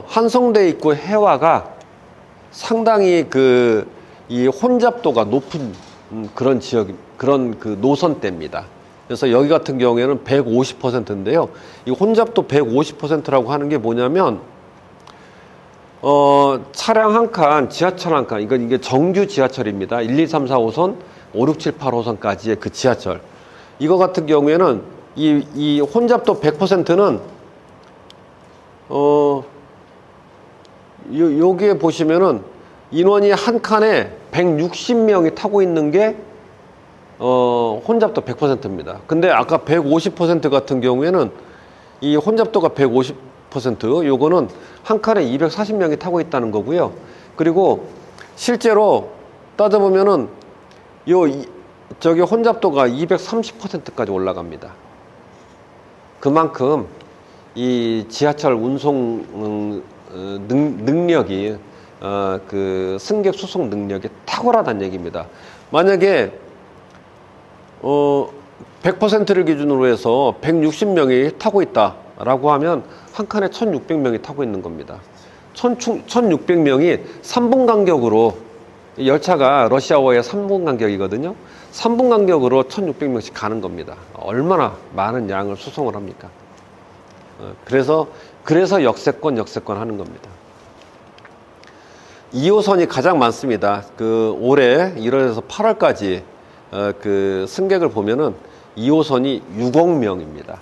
한성대 입구 해화가 상당히 이 혼잡도가 높은 그런 노선대입니다. 그래서 여기 같은 경우에는 150%인데요. 이 혼잡도 150%라고 하는 게 뭐냐면 차량 한 칸, 지하철 한 칸, 이게 정규 지하철입니다. 1, 2, 3, 4, 5선, 5, 6, 7, 8호선까지의 그 지하철. 이거 같은 경우에는 이 혼잡도 100%는 여기에 보시면은 인원이 한 칸에 160명이 타고 있는 게 혼잡도 100%입니다. 근데 아까 150% 같은 경우에는 이 혼잡도가 150%, 요거는 한 칸에 240명이 타고 있다는 거고요. 그리고 실제로 따져보면은 저기 혼잡도가 230%까지 올라갑니다. 그만큼 이 지하철 운송 능력이 승객 수송 능력이 탁월하다는 얘기입니다. 만약에 100%를 기준으로 해서 160명이 타고 있다라고 하면 한 칸에 1600명이 타고 있는 겁니다. 1600명이 3분 간격으로, 열차가 러시아워의 3분 간격이거든요. 3분 간격으로 1600명씩 가는 겁니다. 얼마나 많은 양을 수송을 합니까? 그래서 역세권 하는 겁니다. 2호선이 가장 많습니다. 올해 1월에서 8월까지 승객을 보면은 2호선이 6억 명입니다.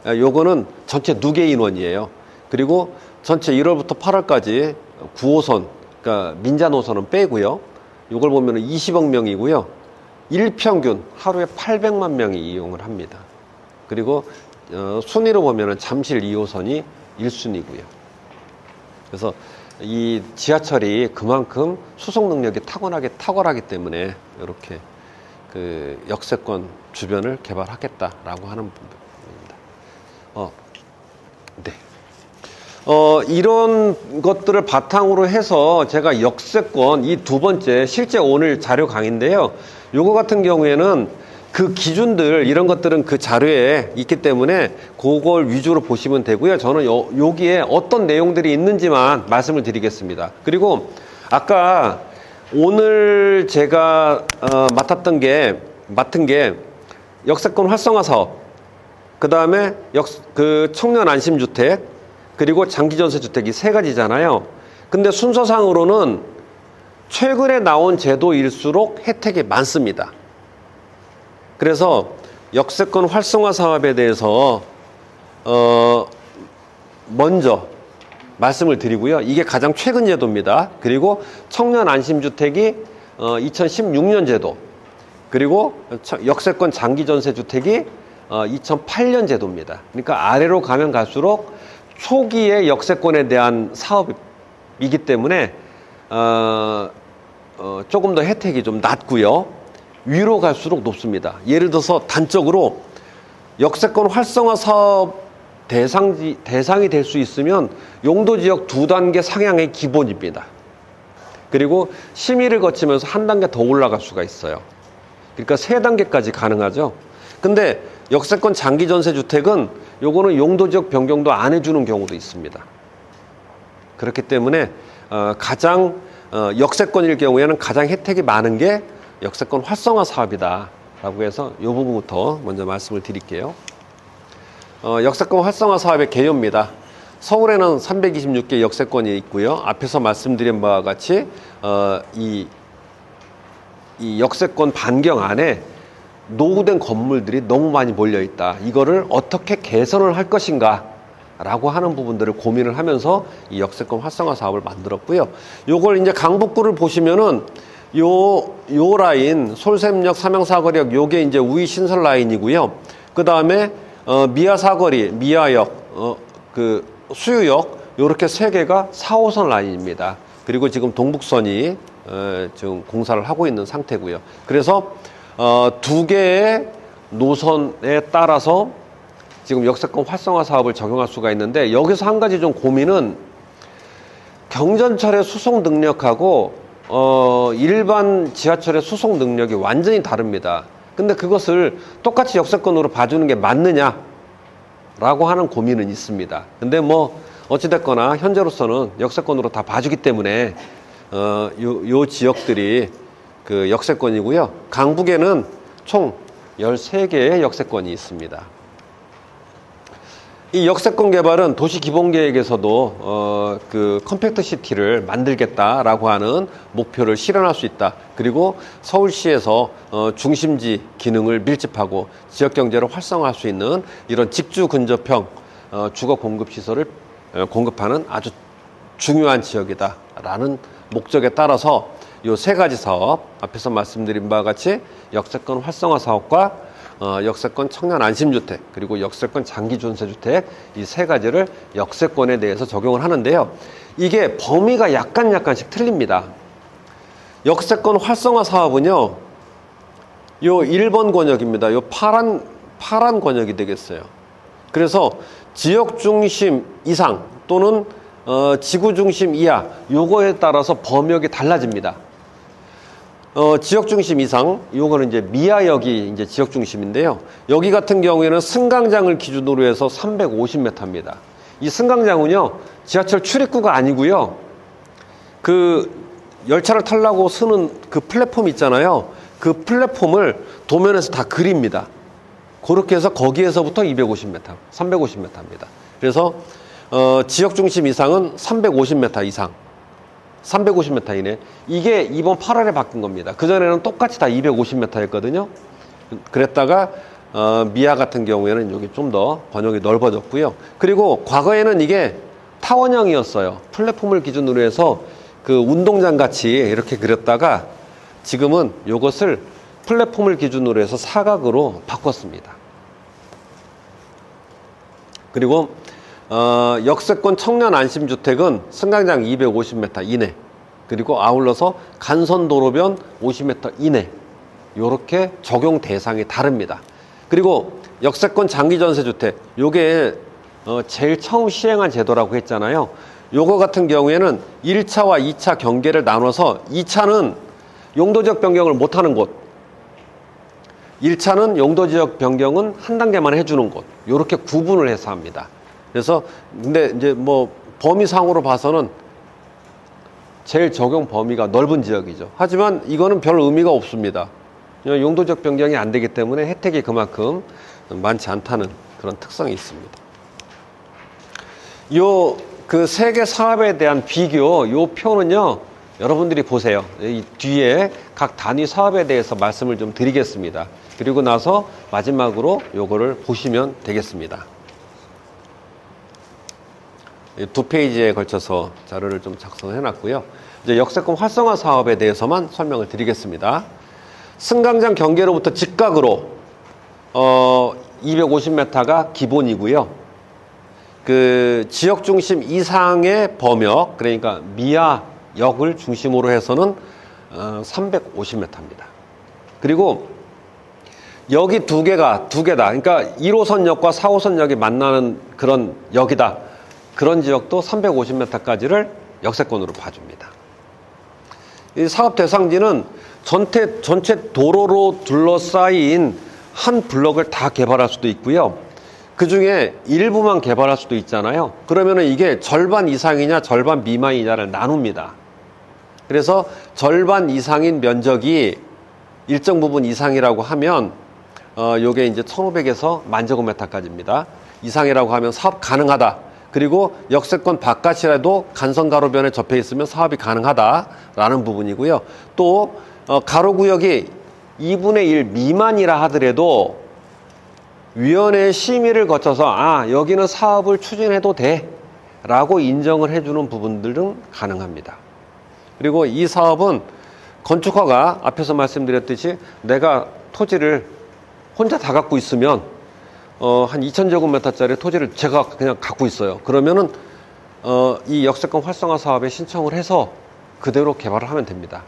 요거는 전체 누계 인원이에요. 그리고 전체 1월부터 8월까지 9호선, 그러니까 민자 노선은 빼고요. 요걸 보면은 20억 명이고요. 일평균 하루에 800만 명이 이용을 합니다. 그리고 순위로 보면은 잠실 2호선이 1순위고요. 그래서 이 지하철이 그만큼 수송 능력이 탁월하기 때문에 이렇게 역세권 주변을 개발하겠다라고 하는 부분입니다. 네. 이런 것들을 바탕으로 해서 제가 역세권 이 두 번째, 실제 오늘 자료 강의인데요. 요거 같은 경우에는 그 기준들, 이런 것들은 그 자료에 있기 때문에 그걸 위주로 보시면 되고요. 저는 여기에 어떤 내용들이 있는지만 말씀을 드리겠습니다. 그리고 아까 오늘 제가 맡은 게 역세권 활성화 사업, 그 다음에 청년 안심주택, 그리고 장기전세주택, 이 세 가지잖아요. 근데 순서상으로는 최근에 나온 제도일수록 혜택이 많습니다. 그래서 역세권 활성화 사업에 대해서 먼저 말씀을 드리고요. 이게 가장 최근 제도입니다. 그리고 청년 안심주택이 2016년 제도, 그리고 역세권 장기전세주택이 2008년 제도입니다. 그러니까 아래로 가면 갈수록 초기의 역세권에 대한 사업이기 때문에 조금 더 혜택이 좀 낮고요. 위로 갈수록 높습니다. 예를 들어서 단적으로 역세권 활성화 사업 대상이 될 수 있으면 용도지역 2단계 상향의 기본입니다. 그리고 심의를 거치면서 한 단계 더 올라갈 수가 있어요. 그러니까 3단계까지 가능하죠. 근데 역세권 장기 전세 주택은 요거는 용도 지역 변경도 안 해주는 경우도 있습니다. 그렇기 때문에 가장 역세권일 경우에는 가장 혜택이 많은 게 역세권 활성화 사업이다 라고 해서 이 부분부터 먼저 말씀을 드릴게요. 역세권 활성화 사업의 개요입니다. 서울에는 326개 역세권이 있고요. 앞에서 말씀드린 바와 같이 이 역세권 반경 안에 노후된 건물들이 너무 많이 몰려 있다. 이거를 어떻게 개선을 할 것인가 라고 하는 부분들을 고민을 하면서 이 역세권 활성화 사업을 만들었고요. 요걸 이제 강북구를 보시면은 요 라인 솔샘역, 삼양사거리역 요게 이제 우이 신설 라인이고요. 그 다음에 미아사거리, 미아역, 그 수유역 요렇게 3개가 4호선 라인입니다. 그리고 지금 동북선이 지금 공사를 하고 있는 상태고요. 그래서 2개의 노선에 따라서 지금 역세권 활성화 사업을 적용할 수가 있는데, 여기서 한 가지 좀 고민은 경전철의 수송 능력하고 일반 지하철의 수송 능력이 완전히 다릅니다. 근데 그것을 똑같이 역세권으로 봐주는 게 맞느냐 라고 하는 고민은 있습니다. 근데 뭐 어찌됐거나 현재로서는 역세권으로 다 봐주기 때문에 요 지역들이 그 역세권이고요. 강북에는 총 13개의 역세권이 있습니다. 이 역세권 개발은 도시기본계획에서도 그 컴팩트 시티를 만들겠다라고 하는 목표를 실현할 수 있다. 그리고 서울시에서 중심지 기능을 밀집하고 지역경제를 활성화할 수 있는 이런 직주 근접형 주거 공급 시설을 공급하는 아주 중요한 지역이다라는 목적에 따라서 이 3가지 사업, 앞에서 말씀드린 바와 같이 역세권 활성화 사업과 역세권 청년 안심주택, 그리고 역세권 장기전세주택, 이 3가지를 역세권에 대해서 적용을 하는데요. 이게 범위가 약간씩 틀립니다. 역세권 활성화 사업은요, 요 1번 권역입니다. 요 파란 권역이 되겠어요. 그래서 지역 중심 이상 또는 지구 중심 이하, 요거에 따라서 범역이 달라집니다. 지역 중심 이상, 요거는 이제 미아역이 이제 지역 중심인데요. 여기 같은 경우에는 승강장을 기준으로 해서 350m입니다. 이 승강장은요, 지하철 출입구가 아니고요. 그 열차를 타려고 쓰는 그 플랫폼 있잖아요. 그 플랫폼을 도면에서 다 그립니다. 그렇게 해서 거기에서부터 250m, 350m입니다. 그래서 지역 중심 이상은 350m 이상. 350m 이내. 이게 이번 8월에 바뀐 겁니다. 그전에는 똑같이 다 250m였거든요. 그랬다가 미아 같은 경우에는 여기 좀 더 번역이 넓어졌고요. 그리고 과거에는 이게 타원형이었어요. 플랫폼을 기준으로 해서 그 운동장 같이 이렇게 그렸다가 지금은 이것을 플랫폼을 기준으로 해서 사각으로 바꿨습니다. 그리고 역세권 청년 안심주택은 승강장 250m 이내, 그리고 아울러서 간선도로변 50m 이내, 이렇게 적용 대상이 다릅니다. 그리고 역세권 장기전세주택, 요게 제일 처음 시행한 제도라고 했잖아요. 요거 같은 경우에는 1차와 2차 경계를 나눠서 2차는 용도지역 변경을 못하는 곳, 1차는 용도지역 변경은 한 단계만 해주는 곳, 이렇게 구분을 해서 합니다. 그래서 근데 이제 뭐 범위상으로 봐서는 제일 적용 범위가 넓은 지역이죠. 하지만 이거는 별 의미가 없습니다. 용도적 변경이 안 되기 때문에 혜택이 그만큼 많지 않다는 그런 특성이 있습니다. 그 3개 사업에 대한 비교, 요 표는요, 여러분들이 보세요. 이 뒤에 각 단위 사업에 대해서 말씀을 좀 드리겠습니다. 그리고 나서 마지막으로 요거를 보시면 되겠습니다. 2페이지에 걸쳐서 자료를 좀 작성해 놨고요. 이제 역세권 활성화 사업에 대해서만 설명을 드리겠습니다. 승강장 경계로부터 직각으로 250m가 기본이고요. 그 지역 중심 이상의 범역, 그러니까 미아역을 중심으로 해서는 350m입니다. 그리고 여기 두 개다. 그러니까 1호선역과 4호선역이 만나는 그런 역이다. 그런 지역도 350m까지를 역세권으로 봐줍니다. 이 사업 대상지는 전체 도로로 둘러싸인 한 블럭을 다 개발할 수도 있고요. 그 중에 일부만 개발할 수도 있잖아요. 그러면은 이게 절반 이상이냐 절반 미만이냐를 나눕니다. 그래서 절반 이상인 면적이 일정 부분 이상이라고 하면 요게 이제 1500에서 10,000제곱미터까지입니다. 이상이라고 하면 사업 가능하다. 그리고 역세권 바깥이라도 간선가로변에 접해 있으면 사업이 가능하다라는 부분이고요. 또 가로구역이 2분의 1 미만이라 하더라도 위원회의 심의를 거쳐서 여기는 사업을 추진해도 돼 라고 인정을 해주는 부분들은 가능합니다. 그리고 이 사업은 건축허가 앞에서 말씀드렸듯이 내가 토지를 혼자 다 갖고 있으면 한 2,000제곱미터짜리 토지를 제가 그냥 갖고 있어요. 그러면은 이 역세권 활성화 사업에 신청을 해서 그대로 개발을 하면 됩니다.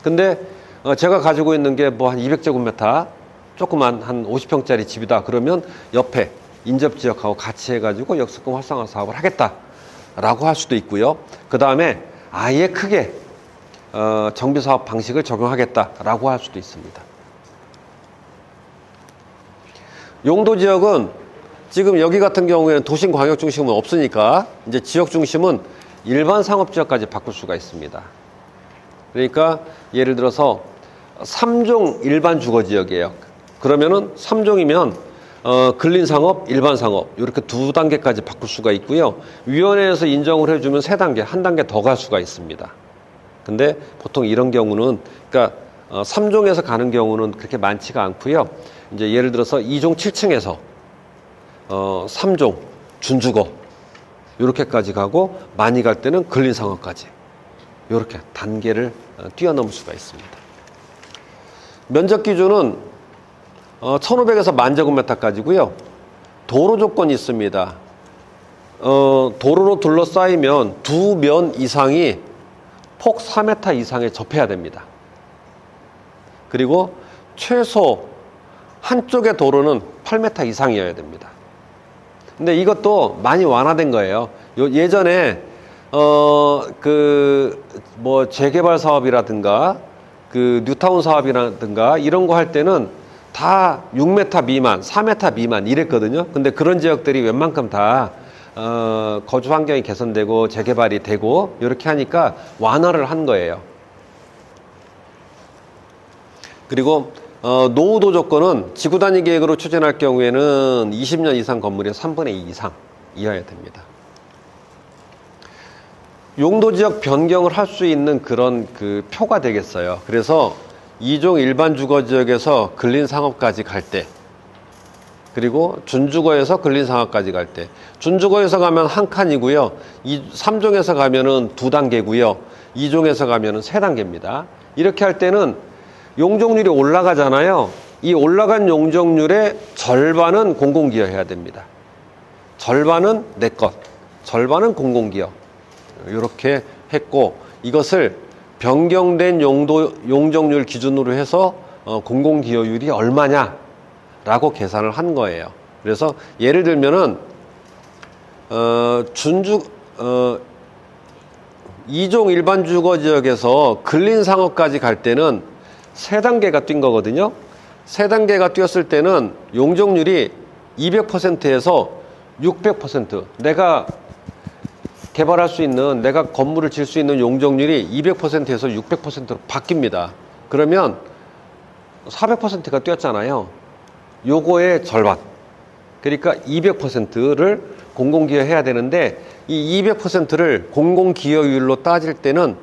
근데 제가 가지고 있는 게 뭐 한 200제곱미터 조그만 한 50평짜리 집이다. 그러면 옆에 인접지역하고 같이 해가지고 역세권 활성화 사업을 하겠다라고 할 수도 있고요. 그 다음에 아예 크게 정비사업 방식을 적용하겠다라고 할 수도 있습니다. 용도지역은 지금 여기 같은 경우에는 도심 광역 중심은 없으니까 이제 지역 중심은 일반 상업지역까지 바꿀 수가 있습니다. 그러니까 예를 들어서 3종 일반 주거지역이에요. 그러면은 3종이면 근린상업, 일반상업 이렇게 두 단계까지 바꿀 수가 있고요. 위원회에서 인정을 해주면 3단계, 한 단계 더 갈 수가 있습니다. 근데 보통 이런 경우는 그러니까 3종에서 가는 경우는 그렇게 많지가 않고요. 이제 예를 들어서 2종 7층에서 3종 준주거 이렇게까지 가고 많이 갈 때는 근린상업까지 이렇게 단계를 뛰어넘을 수가 있습니다. 면적 기준은 1,500에서 10,000제곱미터까지고요. 도로 조건이 있습니다. 도로로 둘러싸이면 두 면 이상이 폭 4m 이상에 접해야 됩니다. 그리고 최소 한쪽의 도로는 8m 이상이어야 됩니다. 근데 이것도 많이 완화된 거예요. 예전에 재개발 사업이라든가 뉴타운 사업이라든가 이런 거 할 때는 다 6m 미만, 4m 미만 이랬거든요. 근데 그런 지역들이 웬만큼 다 거주 환경이 개선되고 재개발이 되고 이렇게 하니까 완화를 한 거예요. 그리고 노후도 조건은 지구 단위 계획으로 추진할 경우에는 20년 이상 건물의 3분의 2 이상이어야 됩니다. 용도 지역 변경을 할 수 있는 그런 표가 되겠어요. 그래서 2종 일반 주거 지역에서 근린 상업까지 갈 때, 그리고 준주거에서 근린 상업까지 갈 때, 준주거에서 가면 한 칸이고요. 3종에서 가면은 2단계고요. 2종에서 가면은 3단계입니다. 이렇게 할 때는 용적률이 올라가잖아요. 이 올라간 용적률의 절반은 공공기여 해야 됩니다. 절반은 내 것, 절반은 공공기여. 이렇게 했고, 이것을 변경된 용적률 기준으로 해서 공공기여율이 얼마냐라고 계산을 한 거예요. 그래서 예를 들면은 2종 일반 주거 지역에서 근린 상업까지 갈 때는 3단계가 뛴 거거든요. 3단계가 뛰었을 때는 용적률이 200%에서 600%, 내가 개발할 수 있는, 내가 건물을 질 수 있는 용적률이 200%에서 600%로 바뀝니다. 그러면 400%가 뛰었잖아요. 요거의 절반. 그러니까 200%를 공공기여해야 되는데, 이 200%를 공공기여율로 따질 때는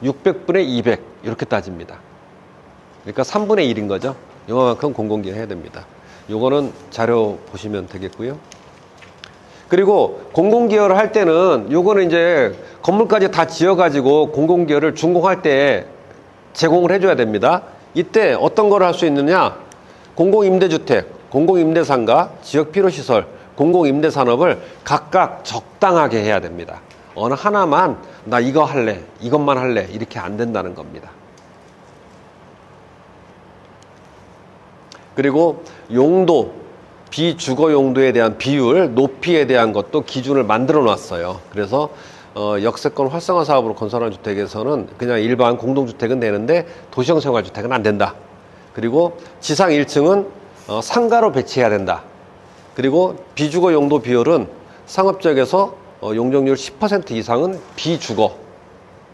600분의 200 이렇게 따집니다. 그러니까 3분의 1인 거죠. 요만큼 공공기여해야 됩니다. 요거는 자료 보시면 되겠고요. 그리고 공공기여를 할 때는 요거는 이제 건물까지 다 지어가지고 공공기여를 준공할 때 제공을 해줘야 됩니다. 이때 어떤 걸 할 수 있느냐? 공공임대주택, 공공임대상가, 지역필요시설, 공공임대산업을 각각 적당하게 해야 됩니다. 어느 하나만 나 이거 할래, 이것만 할래 이렇게 안 된다는 겁니다. 그리고 용도, 비주거 용도에 대한 비율, 높이에 대한 것도 기준을 만들어 놨어요. 그래서 역세권 활성화 사업으로 건설한 주택에서는 그냥 일반 공동주택은 되는데 도시형 생활주택은 안 된다. 그리고 지상 1층은 상가로 배치해야 된다. 그리고 비주거 용도 비율은 상업지역에서 용적률 10% 이상은 비주거,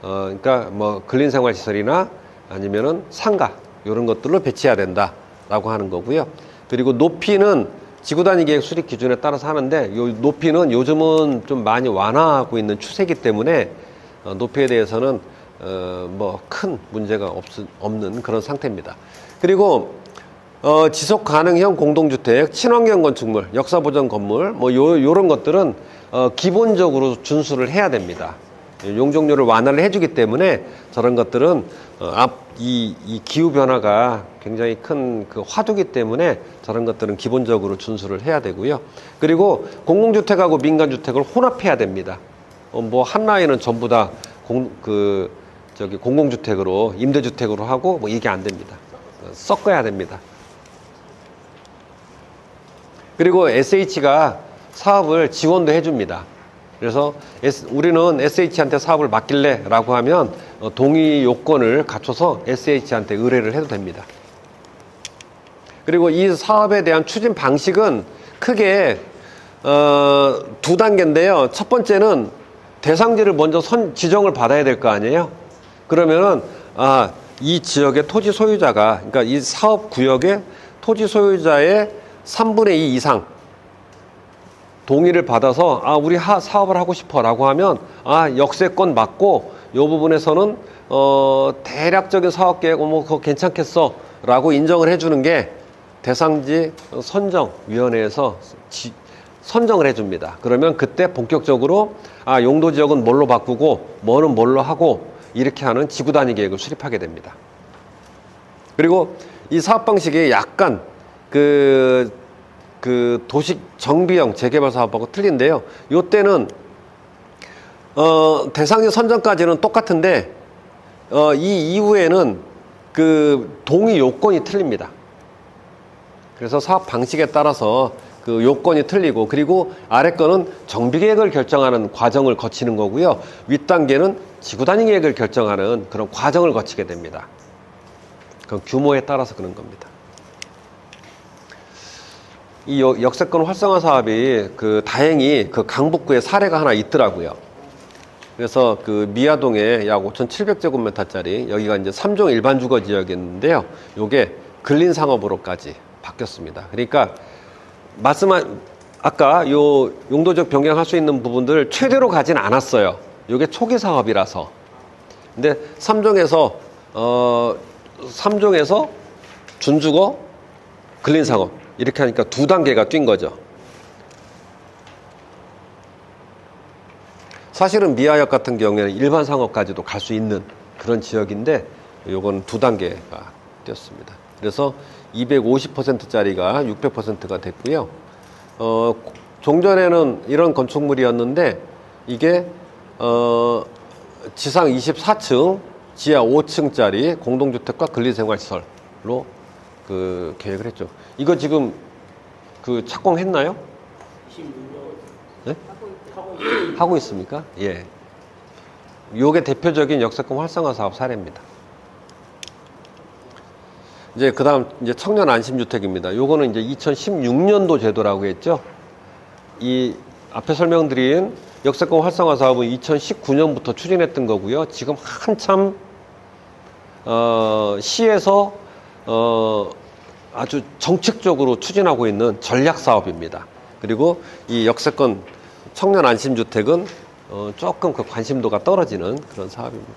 그러니까 뭐 근린생활시설이나 아니면은 상가 이런 것들로 배치해야 된다라고 하는 거고요. 그리고 높이는 지구단위 계획 수립 기준에 따라서 하는데 요 높이는 요즘은 좀 많이 완화하고 있는 추세이기 때문에 높이에 대해서는 뭐 큰 문제가 없는 그런 상태입니다. 그리고 지속 가능형 공동주택, 친환경 건축물, 역사보전 건물 뭐 요런 것들은 기본적으로 준수를 해야 됩니다. 용적률을 완화를 해주기 때문에 저런 것들은 이 기후 변화가 굉장히 큰 그 화두기 때문에 저런 것들은 기본적으로 준수를 해야 되고요. 그리고 공공주택하고 민간주택을 혼합해야 됩니다. 뭐 한 라인은 전부 다 공공주택으로 임대주택으로 하고 뭐 이게 안 됩니다. 섞어야 됩니다. 그리고 SH가 사업을 지원도 해줍니다. 그래서 우리는 SH한테 사업을 맡길래 라고 하면 동의 요건을 갖춰서 SH한테 의뢰를 해도 됩니다. 그리고 이 사업에 대한 추진 방식은 크게 두 단계인데요. 첫 번째는 대상지를 먼저 지정을 받아야 될 거 아니에요. 그러면은 이 지역의 토지 소유자가, 그러니까 이 사업 구역의 토지 소유자의 3분의 2 이상 동의를 받아서 우리 사업을 하고 싶어 라고 하면 역세권 맞고 요 부분에서는 대략적인 사업계획 그거 괜찮겠어 라고 인정을 해주는 게 대상지 선정위원회에서 선정을 해줍니다. 그러면 그때 본격적으로 용도지역은 뭘로 바꾸고 뭐는 뭘로 하고 이렇게 하는 지구단위 계획을 수립하게 됩니다. 그리고 이 사업 방식이 약간 그 도시 정비형 재개발 사업하고 틀린데요. 요때는 대상지 선정까지는 똑같은데 이 이후에는 그 동의 요건이 틀립니다. 그래서 사업 방식에 따라서 그 요건이 틀리고, 그리고 아래 거는 정비계획을 결정하는 과정을 거치는 거고요. 윗 단계는 지구단위 계획을 결정하는 그런 과정을 거치게 됩니다. 그 규모에 따라서 그런 겁니다. 이 역세권 활성화 사업이 다행히 강북구에 사례가 하나 있더라고요. 그래서 미아동에 약 5,700제곱미터짜리, 여기가 이제 3종 일반 주거 지역이었는데요. 요게 근린상업으로까지 바뀌었습니다. 그러니까 아까 요 용도적 변경할 수 있는 부분들 최대로 가진 않았어요. 요게 초기 사업이라서. 근데 3종에서 준주거, 근린상업 이렇게 하니까 두 단계가 뛴 거죠. 사실은 미아역 같은 경우에는 일반 상업까지도 갈 수 있는 그런 지역인데 요건 두 단계가 뛰었습니다. 그래서 250%짜리가 600%가 됐고요. 종전에는 이런 건축물이었는데 이게 지상 24층, 지하 5층짜리 공동주택과 근린생활시설로 계획을 했죠. 이거 지금 착공했나요? 네? 하고 있습니까? 예. 요게 대표적인 역세권 활성화 사업 사례입니다. 이제 그다음 이제 청년 안심주택입니다. 요거는 이제 2016년도 제도라고 했죠. 이 앞에 설명드린 역세권 활성화 사업은 2019년부터 추진했던 거고요. 지금 한참 시에서 아주 정책적으로 추진하고 있는 전략 사업입니다. 그리고 이 역세권 청년 안심주택은 조금 관심도가 떨어지는 그런 사업입니다.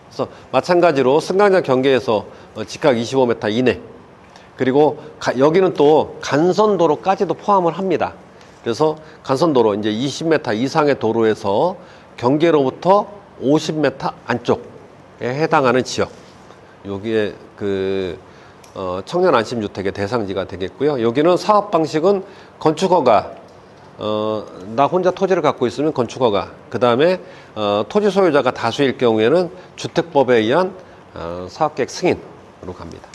그래서 마찬가지로 승강장 경계에서 직각 25m 이내, 그리고 여기는 또 간선도로까지도 포함을 합니다. 그래서 간선도로 이제 20m 이상의 도로에서 경계로부터 50m 안쪽에 해당하는 지역, 여기에 청년 안심주택의 대상지가 되겠고요. 여기는 사업 방식은 건축허가, 나 혼자 토지를 갖고 있으면 건축허가, 그 다음에 토지 소유자가 다수일 경우에는 주택법에 의한 사업계획 승인으로 갑니다.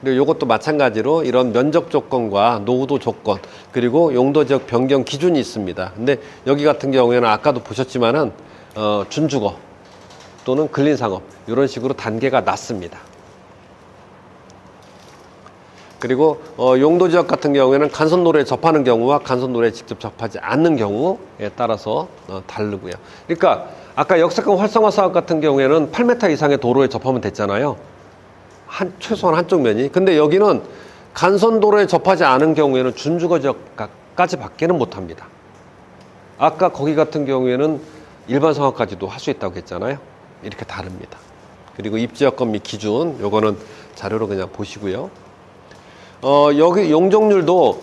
그리고 이것도 마찬가지로 이런 면적 조건과 노후도 조건 그리고 용도 지역 변경 기준이 있습니다. 근데 여기 같은 경우에는 아까도 보셨지만은 준주거 또는 근린상업 이런 식으로 단계가 낮습니다. 그리고 용도 지역 같은 경우에는 간선도로에 접하는 경우와 간선도로에 직접 접하지 않는 경우에 따라서 다르고요. 그러니까 아까 역세권 활성화 사업 같은 경우에는 8m 이상의 도로에 접하면 됐잖아요. 최소한 한쪽 면이. 근데 여기는 간선도로에 접하지 않은 경우에는 준주거 지역까지 밖에는 못합니다. 아까 거기 같은 경우에는 일반 상업까지도 할 수 있다고 했잖아요. 이렇게 다릅니다. 그리고 입지여건 및 기준 요거는 자료로 그냥 보시고요. 여기 용적률도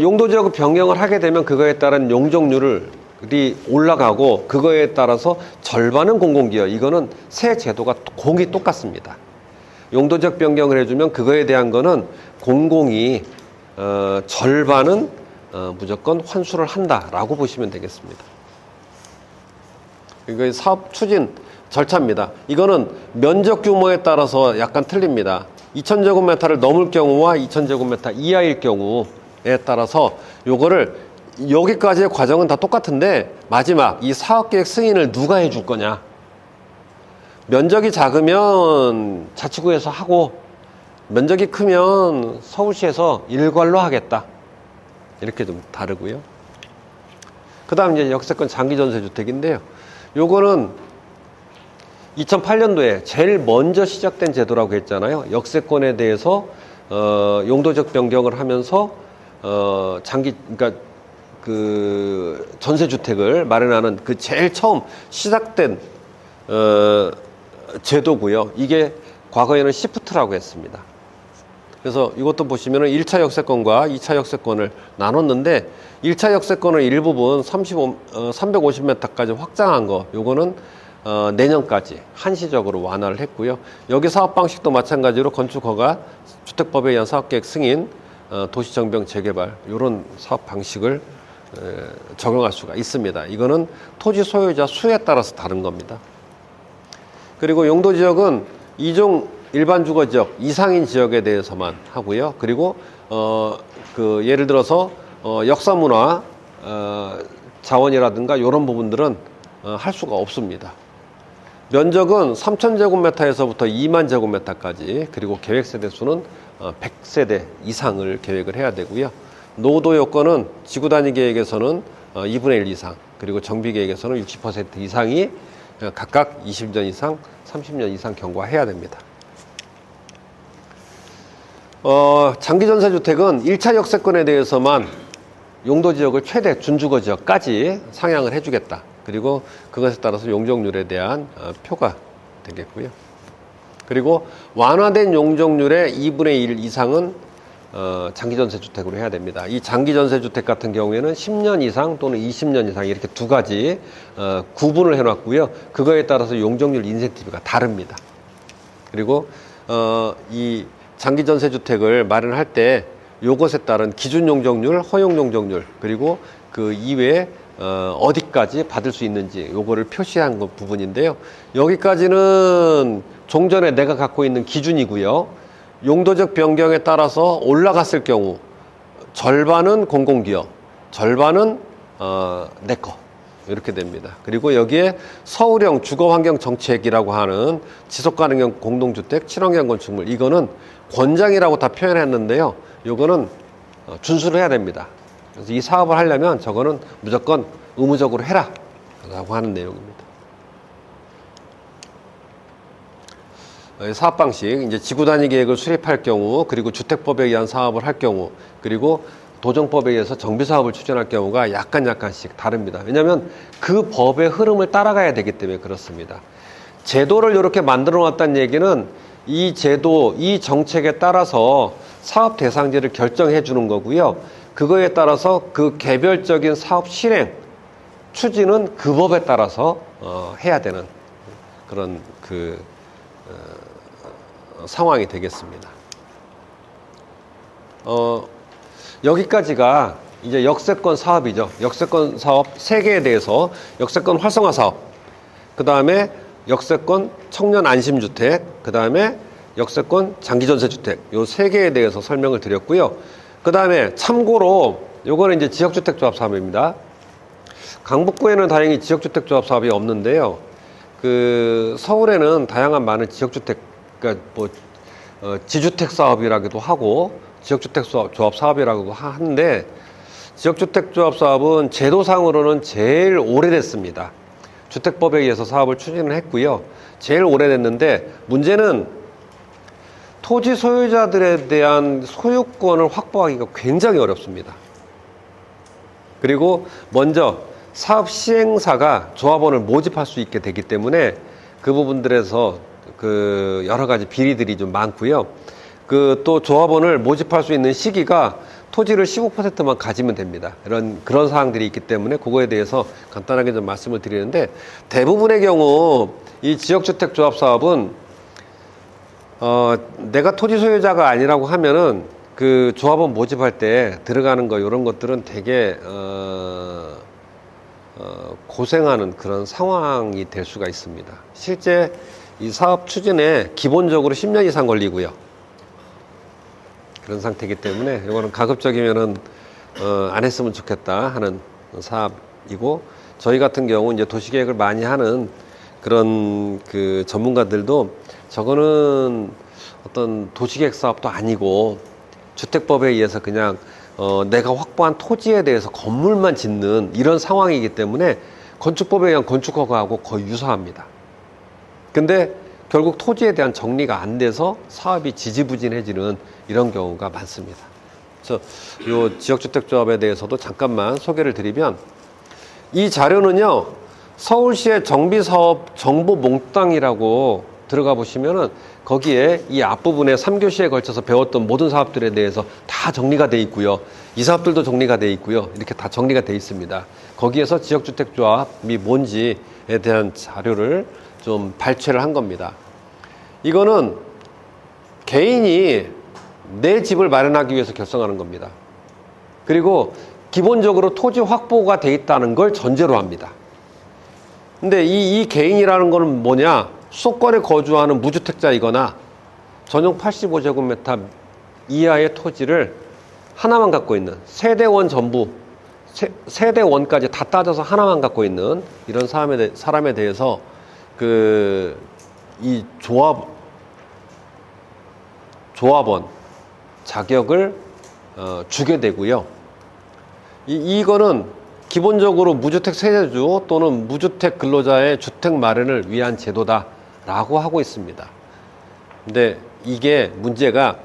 용도 지역 변경을 하게 되면 그거에 따른 용적률이 올라가고 그거에 따라서 절반은 공공기여. 이거는 세 제도가 공이 똑같습니다. 용도 지역 변경을 해주면 그거에 대한 거는 공공이 절반은 무조건 환수를 한다라고 보시면 되겠습니다. 이거 사업 추진 절차입니다. 이거는 면적 규모에 따라서 약간 틀립니다. 2000제곱미터를 넘을 경우와 2000제곱미터 이하일 경우에 따라서 요거를 여기까지의 과정은 다 똑같은데 마지막 이 사업계획 승인을 누가 해줄 거냐. 면적이 작으면 자치구에서 하고 면적이 크면 서울시에서 일괄로 하겠다. 이렇게 좀 다르고요. 그 다음 이제 역세권 장기전세주택인데요. 요거는 2008년도에 제일 먼저 시작된 제도라고 했잖아요. 역세권에 대해서 용도적 변경을 하면서 그러니까 그 전세주택을 마련하는 그 제일 처음 시작된 제도고요. 이게 과거에는 시프트라고 했습니다. 그래서 이것도 보시면은 1차 역세권과 2차 역세권을 나눴는데 1차 역세권을 일부분 350m까지 확장한 거 요거는 내년까지 한시적으로 완화를 했고요. 여기 사업 방식도 마찬가지로 건축허가, 주택법에 의한 사업계획 승인, 도시정병 재개발 이런 사업 방식을 적용할 수가 있습니다. 이거는 토지 소유자 수에 따라서 다른 겁니다. 그리고 용도지역은 2종 일반 주거지역 이상인 지역에 대해서만 하고요. 그리고 예를 들어서 역사문화 자원이라든가 이런 부분들은 할 수가 없습니다. 면적은 3000제곱미터에서부터 2만 제곱미터까지 그리고 계획세대 수는 100세대 이상을 계획을 해야 되고요. 노도 요건은 지구단위 계획에서는 2분의 1 이상 그리고 정비 계획에서는 60% 이상이 각각 20년 이상, 30년 이상 경과해야 됩니다. 장기전세주택은 1차 역세권에 대해서만 용도지역을 최대 준주거지역까지 상향을 해주겠다. 그리고 그것에 따라서 용적률에 대한 표가 되겠고요. 그리고 완화된 용적률의 2분의 1 이상은 장기전세주택으로 해야 됩니다. 이 장기전세주택 같은 경우에는 10년 이상 또는 20년 이상 이렇게 두 가지 구분을 해놨고요. 그거에 따라서 용적률 인센티브가 다릅니다. 그리고 이 장기전세주택을 마련할 때 요것에 따른 기준 용적률, 허용 용적률 그리고 그 이외에 어디까지 받을 수 있는지 요거를 표시한 것 부분인데요. 여기까지는 종전에 내가 갖고 있는 기준이고요. 용도적 변경에 따라서 올라갔을 경우 절반은 공공기업, 절반은 내 거 이렇게 됩니다. 그리고 여기에 서울형 주거환경정책이라고 하는 지속가능형 공동주택, 친환경 건축물 이거는 권장이라고 다 표현했는데요. 요거는 준수를 해야 됩니다. 그래서 이 사업을 하려면 저거는 무조건 의무적으로 해라 라고 하는 내용입니다. 사업 방식, 이제 지구단위 계획을 수립할 경우, 그리고 주택법에 의한 사업을 할 경우, 그리고 도정법에 의해서 정비사업을 추진할 경우가 약간씩 다릅니다. 왜냐하면 그 법의 흐름을 따라가야 되기 때문에 그렇습니다. 제도를 이렇게 만들어 놨다는 얘기는 이 제도, 이 정책에 따라서 사업 대상지를 결정해 주는 거고요. 그거에 따라서 그 개별적인 사업 실행, 추진은 그 법에 따라서 해야 되는 그런 상황이 되겠습니다. 여기까지가 이제 역세권 사업이죠. 역세권 사업 3개에 대해서 역세권 활성화 사업, 그 다음에 역세권 청년 안심주택, 그 다음에 역세권, 장기전세주택 요 세 개에 대해서 설명을 드렸고요. 그 다음에 참고로 요거는 이제 지역주택조합 사업입니다. 강북구에는 다행히 지역주택조합 사업이 없는데요. 그 서울에는 다양한 많은 지역주택, 그러니까 뭐 지주택 사업이라고도 하고 지역주택조합 사업이라고도 하는데, 지역주택조합 사업은 제도상으로는 제일 오래됐습니다. 주택법에 의해서 사업을 추진을 했고요. 제일 오래됐는데, 문제는 토지 소유자들에 대한 소유권을 확보하기가 굉장히 어렵습니다. 그리고 먼저 사업 시행사가 조합원을 모집할 수 있게 되기 때문에 그 부분들에서 그 여러 가지 비리들이 좀 많고요. 그 또 조합원을 모집할 수 있는 시기가 토지를 15%만 가지면 됩니다. 그런 사항들이 있기 때문에 그거에 대해서 간단하게 좀 말씀을 드리는데, 대부분의 경우 이 지역주택조합 사업은 내가 토지 소유자가 아니라고 하면은 그 조합원 모집할 때 들어가는 거 이런 것들은 되게 고생하는 그런 상황이 될 수가 있습니다. 실제 이 사업 추진에 기본적으로 10년 이상 걸리고요. 그런 상태이기 때문에 이거는 가급적이면은 안 했으면 좋겠다 하는 사업이고, 저희 같은 경우 이제 도시계획을 많이 하는 그런 그 전문가들도 저거는 어떤 도시계획 사업도 아니고 주택법에 의해서 그냥 내가 확보한 토지에 대해서 건물만 짓는 이런 상황이기 때문에 건축법에 의한 건축허가하고 거의 유사합니다. 근데 결국 토지에 대한 정리가 안 돼서 사업이 지지부진해지는 이런 경우가 많습니다. 그래서 이 지역주택조합에 대해서도 잠깐만 소개를 드리면, 이 자료는요, 서울시의 정비사업 정보몽땅이라고 들어가 보시면은 거기에 이 앞부분에 3교시에 걸쳐서 배웠던 모든 사업들에 대해서 다 정리가 돼 있고요. 이 사업들도 정리가 돼 있고요. 이렇게 다 정리가 돼 있습니다. 거기에서 지역주택조합이 뭔지에 대한 자료를 좀 발췌를 한 겁니다. 이거는 개인이 내 집을 마련하기 위해서 결성하는 겁니다. 그리고 기본적으로 토지 확보가 돼 있다는 걸 전제로 합니다. 근데 이 개인이라는 거는 뭐냐? 수도권에 거주하는 무주택자이거나 전용 85제곱미터 이하의 토지를 하나만 갖고 있는, 세대원 전부, 세대원까지 다 따져서 하나만 갖고 있는 이런 사람에 대해서 이 조합원 자격을 주게 되고요. 이거는 기본적으로 무주택 세대주 또는 무주택 근로자의 주택 마련을 위한 제도다라고 하고 있습니다. 근데 이게 문제가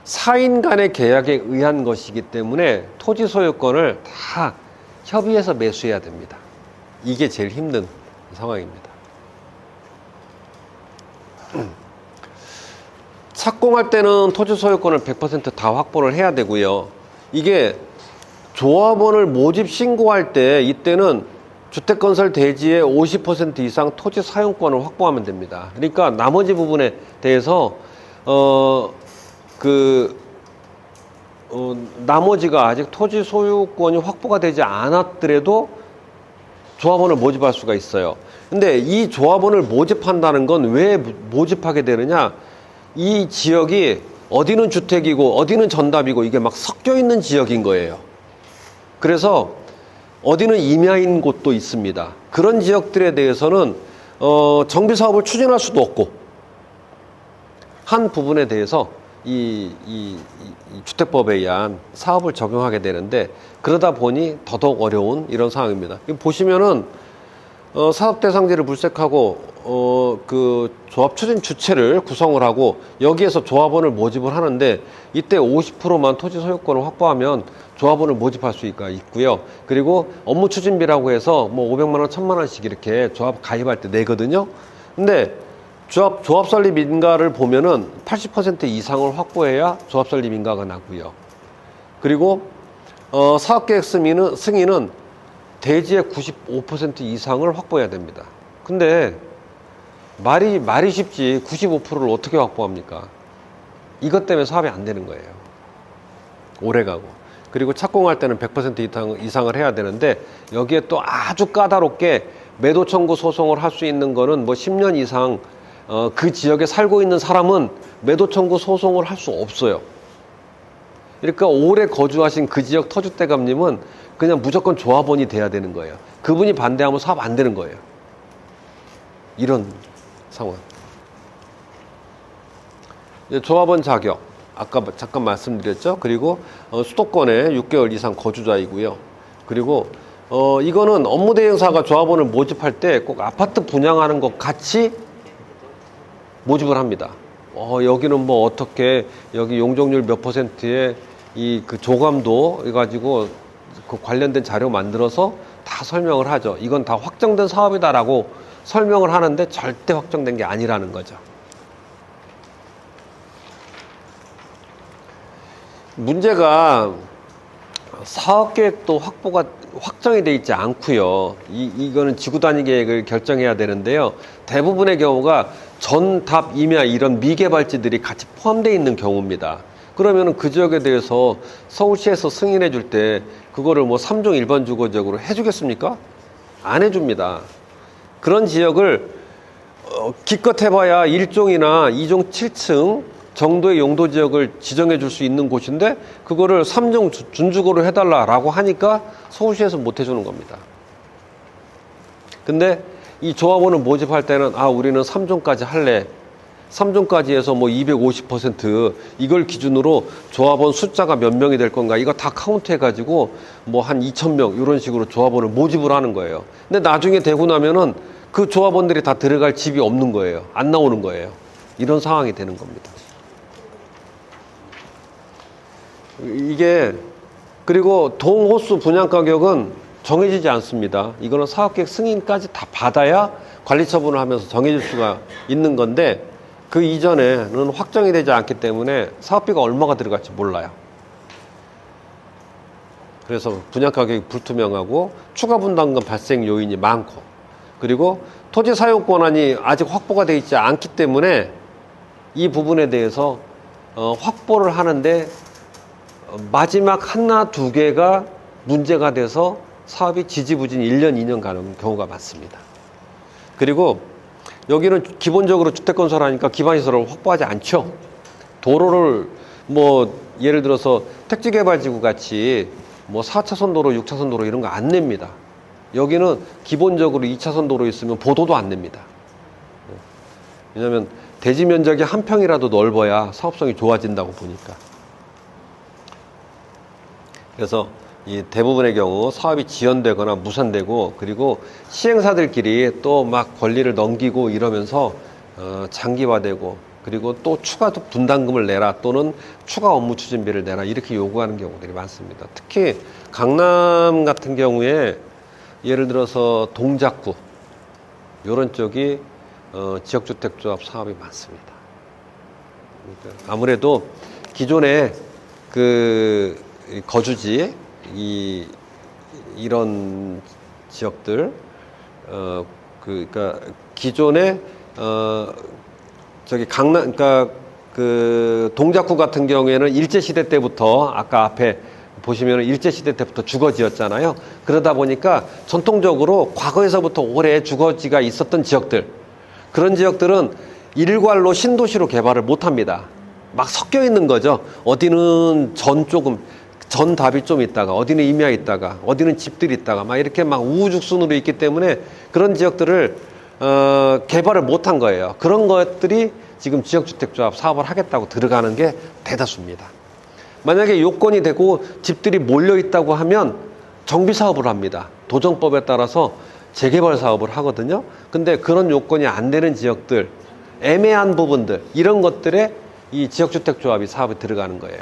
4인 간의 계약에 의한 것이기 때문에 토지 소유권을 다 협의해서 매수해야 됩니다. 이게 제일 힘든 상황입니다. 착공할 때는 토지 소유권을 100% 다 확보를 해야 되고요. 이게 조합원을 모집 신고할 때 이때는 주택건설 대지의 50% 이상 토지 사용권을 확보하면 됩니다. 그러니까 나머지 부분에 대해서 나머지가 아직 토지 소유권이 확보가 되지 않았더라도 조합원을 모집할 수가 있어요. 근데 이 조합원을 모집한다는 건 왜 모집하게 되느냐? 이 지역이 어디는 주택이고 어디는 전답이고 이게 막 섞여 있는 지역인 거예요. 그래서 어디는 임야인 곳도 있습니다. 그런 지역들에 대해서는 정비 사업을 추진할 수도 없고, 한 부분에 대해서 이 주택법에 의한 사업을 적용하게 되는데, 그러다 보니 더더욱 어려운 이런 상황입니다. 보시면은 사업 대상지를 물색하고 그 조합 추진 주체를 구성을 하고 여기에서 조합원을 모집을 하는데, 이때 50%만 토지 소유권을 확보하면 조합원을 모집할 수가 있고요. 그리고 업무 추진비라고 해서 뭐 500만 원, 1000만 원씩 이렇게 조합 가입할 때 내거든요. 근데 조합 설립 인가를 보면은 80% 이상을 확보해야 조합 설립 인가가 나고요. 그리고 사업계획 승인은 대지의 95% 이상을 확보해야 됩니다. 근데 말이 쉽지 95%를 어떻게 확보합니까? 이것 때문에 사업이 안 되는 거예요. 오래가고. 그리고 착공할 때는 100% 이상을 해야 되는데, 여기에 또 아주 까다롭게 매도 청구 소송을 할 수 있는 거는 뭐 10년 이상 그 지역에 살고 있는 사람은 매도 청구 소송을 할 수 없어요. 그러니까 오래 거주하신 그 지역 터줏대감님은 그냥 무조건 조합원이 돼야 되는 거예요. 그분이 반대하면 사업 안 되는 거예요. 이런 상황. 조합원 자격, 아까 잠깐 말씀드렸죠. 그리고 수도권에 6개월 이상 거주자이고요. 그리고 이거는 업무 대행사가 조합원을 모집할 때 꼭 아파트 분양하는 것 같이 모집을 합니다. 여기는 뭐 어떻게 여기 용적률 몇 %에 그 조감도 해가지고 그 관련된 자료 만들어서 다 설명을 하죠. 이건 다 확정된 사업이다라고 설명을 하는데 절대 확정된 게 아니라는 거죠. 문제가 사업계획도 확정이 돼 있지 않고요. 이거는 지구단위 계획을 결정해야 되는데요. 대부분의 경우가 전답, 임야 이런 미개발지들이 같이 포함되어 있는 경우입니다. 그러면은 그 지역에 대해서 서울시에서 승인해 줄 때 그거를 뭐 3종 일반 주거지역으로 해주겠습니까? 안 해줍니다. 그런 지역을 기껏 해봐야 1종이나 2종 7층 정도의 용도 지역을 지정해 줄 수 있는 곳인데 그거를 3종 준주거로 해달라라고 하니까 서울시에서 못 해주는 겁니다. 근데 이 조합원을 모집할 때는 우리는 3종까지 할래. 3종까지 해서 뭐 250% 이걸 기준으로 조합원 숫자가 몇 명이 될 건가 이거 다 카운트 해가지고 뭐 한 2,000명 이런 식으로 조합원을 모집을 하는 거예요. 근데 나중에 되고 나면은 그 조합원들이 다 들어갈 집이 없는 거예요. 안 나오는 거예요. 이런 상황이 되는 겁니다. 이게 그리고 동호수 분양 가격은 정해지지 않습니다. 이거는 사업계획 승인까지 다 받아야 관리 처분을 하면서 정해질 수가 있는 건데 그 이전에는 확정이 되지 않기 때문에 사업비가 얼마가 들어갈지 몰라요. 그래서 분양 가격이 불투명하고 추가 분담금 발생 요인이 많고 그리고 토지 사용 권한이 아직 확보가 되어 있지 않기 때문에 이 부분에 대해서 확보를 하는데 마지막 하나 두 개가 문제가 돼서 사업이 지지부진 1년, 2년 가는 경우가 많습니다. 그리고 여기는 기본적으로 주택건설하니까 기반시설을 확보하지 않죠. 도로를 뭐 예를 들어서 택지개발지구 같이 뭐 4차선 도로, 6차선 도로 이런 거 안 냅니다. 여기는 기본적으로 2차선 도로 있으면 보도도 안 냅니다. 왜냐하면 대지 면적이 한 평이라도 넓어야 사업성이 좋아진다고 보니까. 그래서 이 대부분의 경우 사업이 지연되거나 무산되고 그리고 시행사들끼리 또 막 권리를 넘기고 이러면서 장기화되고 그리고 또 추가 분담금을 내라 또는 추가 업무 추진비를 내라 이렇게 요구하는 경우들이 많습니다. 특히 강남 같은 경우에 예를 들어서 동작구 이런 쪽이 지역주택조합 사업이 많습니다. 그러니까 아무래도 기존에 그 거주지 이런 지역들 그러니까 기존에 저기 강남 그러니까 그 동작구 같은 경우에는 일제 시대 때부터 아까 앞에 보시면은 일제 시대 때부터 주거지였잖아요. 그러다 보니까 전통적으로 과거에서부터 오래 주거지가 있었던 지역들 그런 지역들은 일괄로 신도시로 개발을 못 합니다. 막 섞여 있는 거죠. 어디는 전답이 좀 있다가 어디는 임야 있다가 어디는 집들이 있다가 막 이렇게 막 우후죽순으로 있기 때문에 그런 지역들을 개발을 못한 거예요. 그런 것들이 지금 지역주택조합 사업을 하겠다고 들어가는 게 대다수입니다. 만약에 요건이 되고 집들이 몰려 있다고 하면 정비사업을 합니다. 도정법에 따라서 재개발 사업을 하거든요. 근데 그런 요건이 안 되는 지역들 애매한 부분들 이런 것들에 이 지역주택조합이 사업에 들어가는 거예요.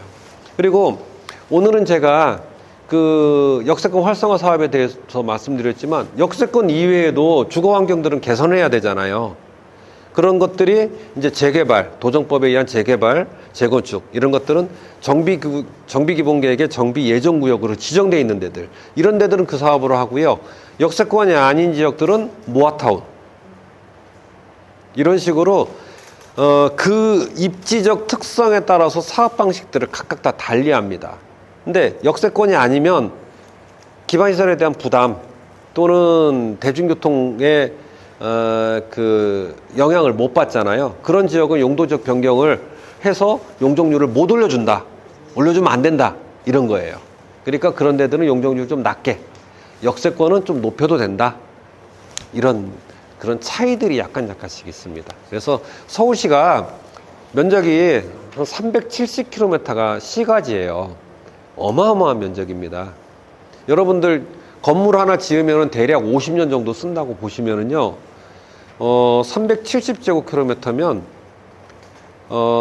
그리고 오늘은 제가 그 역세권 활성화 사업에 대해서 말씀드렸지만 역세권 이외에도 주거 환경들은 개선해야 되잖아요. 그런 것들이 이제 재개발, 도정법에 의한 재개발, 재건축 이런 것들은 정비기본계획의 정비예정구역으로 지정되어 있는 데들 이런 데들은 그 사업으로 하고요. 역세권이 아닌 지역들은 모아타운 이런 식으로 그 입지적 특성에 따라서 사업 방식들을 각각 다 달리합니다. 근데 역세권이 아니면 기반시설에 대한 부담 또는 대중교통에 그 영향을 못 받잖아요. 그런 지역은 용도적 변경을 해서 용적률을 못 올려준다. 올려주면 안 된다. 이런 거예요. 그러니까 그런 데들은 용적률 좀 낮게, 역세권은 좀 높여도 된다. 이런 그런 차이들이 약간씩 있습니다. 그래서 서울시가 면적이 370km가 시가지예요. 어마어마한 면적입니다. 여러분들 건물 하나 지으면 대략 50년 정도 쓴다고 보시면은요, 370제곱킬로미터면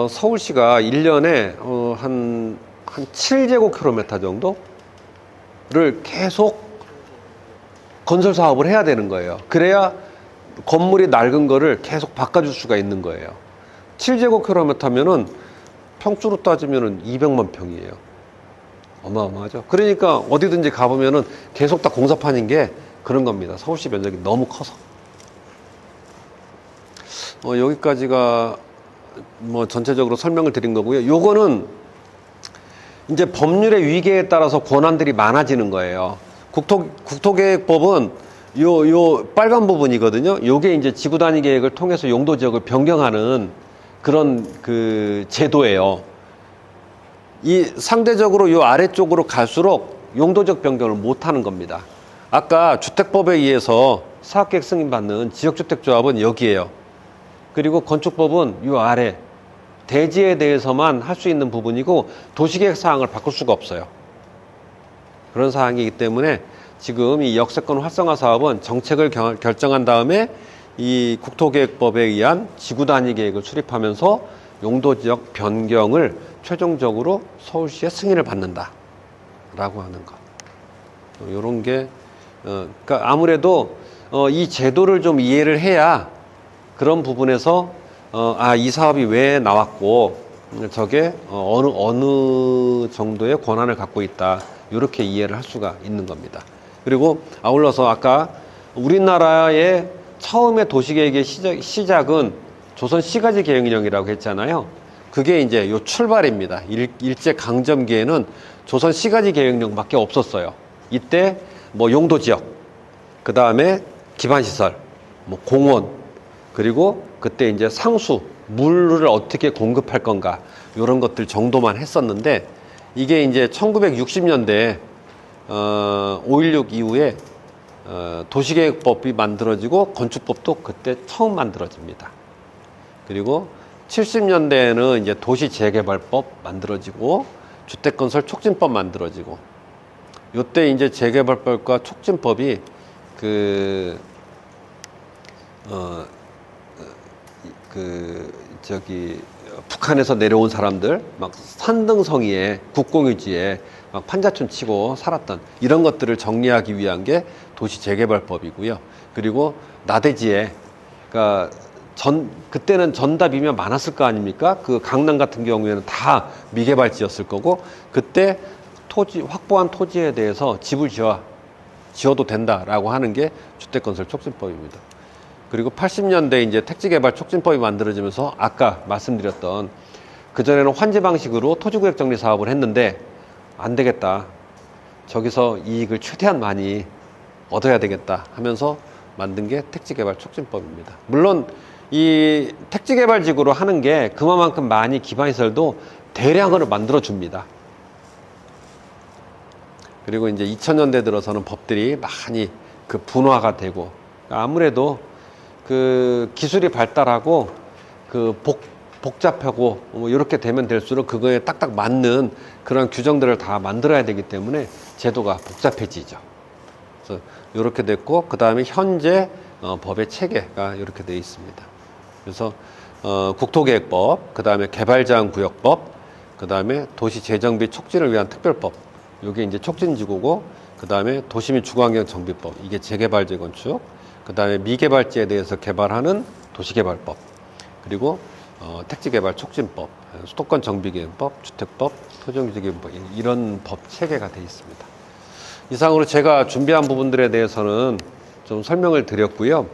서울시가 1년에 한 7제곱킬로미터 정도를 계속 건설 사업을 해야 되는 거예요. 그래야 건물이 낡은 거를 계속 바꿔줄 수가 있는 거예요. 7제곱킬로미터면은 평수로 따지면은 200만 평이에요. 어마어마하죠. 그러니까 어디든지 가보면은 계속 다 공사판인 게 그런 겁니다. 서울시 면적이 너무 커서. 여기까지가 뭐 전체적으로 설명을 드린 거고요. 요거는 이제 법률의 위계에 따라서 권한들이 많아지는 거예요. 국토계획법은 요 빨간 부분이거든요. 요게 이제 지구 단위 계획을 통해서 용도 지역을 변경하는 그런 그 제도예요. 이 상대적으로 요 아래쪽으로 갈수록 용도적 변경을 못 하는 겁니다. 아까 주택법에 의해서 사업계획 승인받는 지역주택조합은 여기에요. 그리고 건축법은 요 아래 대지에 대해서만 할 수 있는 부분이고 도시계획 사항을 바꿀 수가 없어요. 그런 사항이기 때문에 지금 이 역세권 활성화 사업은 정책을 결정한 다음에 이 국토계획법에 의한 지구단위 계획을 수립하면서 용도지역 변경을 최종적으로 서울시의 승인을 받는다 라고 하는 것. 요런 게 그러니까 아무래도 이 제도를 좀 이해를 해야 그런 부분에서 이 사업이 왜 나왔고 저게 어느 정도의 권한을 갖고 있다, 이렇게 이해를 할 수가 있는 겁니다. 그리고 아울러서 아까 우리나라의 처음에 도시계획의 시작은 조선 시가지 계획령이라고 했잖아요. 그게 이제 요 출발입니다. 일제 강점기에는 조선 시가지 계획령밖에 없었어요. 이때 뭐 용도지역, 그 다음에 기반시설, 뭐 공원, 그리고 그때 이제 상수, 물을 어떻게 공급할 건가, 이런 것들 정도만 했었는데, 이게 이제 1960년대 5.16 이후에 도시계획법이 만들어지고 건축법도 그때 처음 만들어집니다. 그리고 70년대에는 이제 도시재개발법 만들어지고 주택건설 촉진법 만들어지고, 요때 이제 재개발법과 촉진법이 북한에서 내려온 사람들 막 산등성이에 국공유지에 막 판자촌 치고 살았던 이런 것들을 정리하기 위한 게 도시재개발법이고요. 그리고 나대지에, 그러니까 그때는 전답이면 많았을 거 아닙니까? 그 강남 같은 경우에는 다 미개발지였을 거고, 그때 확보한 토지에 대해서 집을 지어도 된다라고 하는 게 주택건설 촉진법입니다. 그리고 80년대 이제 택지개발 촉진법이 만들어지면서 아까 말씀드렸던, 그전에는 환지 방식으로 토지구역 정리 사업을 했는데 안 되겠다, 저기서 이익을 최대한 많이 얻어야 되겠다 하면서 만든 게 택지개발 촉진법입니다. 물론 이 택지개발직으로 하는 게 그만큼 많이 기반시설도 대량으로 만들어 줍니다. 그리고 이제 2000년대 들어서는 법들이 많이 그 분화가 되고, 아무래도 그 기술이 발달하고 그 복잡하고 뭐 이렇게 되면 될수록 그거에 딱딱 맞는 그런 규정들을 다 만들어야 되기 때문에 제도가 복잡해지죠. 그래서 이렇게 됐고, 그 다음에 현재 법의 체계가 이렇게 되어 있습니다. 그래서 국토계획법, 그 다음에 개발제한구역법, 그 다음에 도시재정비 촉진을 위한 특별법, 이게 이제 촉진지구고, 그 다음에 도시민 주거환경정비법, 이게 재개발 재건축, 그 다음에 미개발지에 대해서 개발하는 도시개발법, 그리고 택지개발 촉진법, 수도권 정비계획법, 주택법, 토지용지계획법, 이런 법 체계가 되어 있습니다. 이상으로 제가 준비한 부분들에 대해서는 좀 설명을 드렸고요.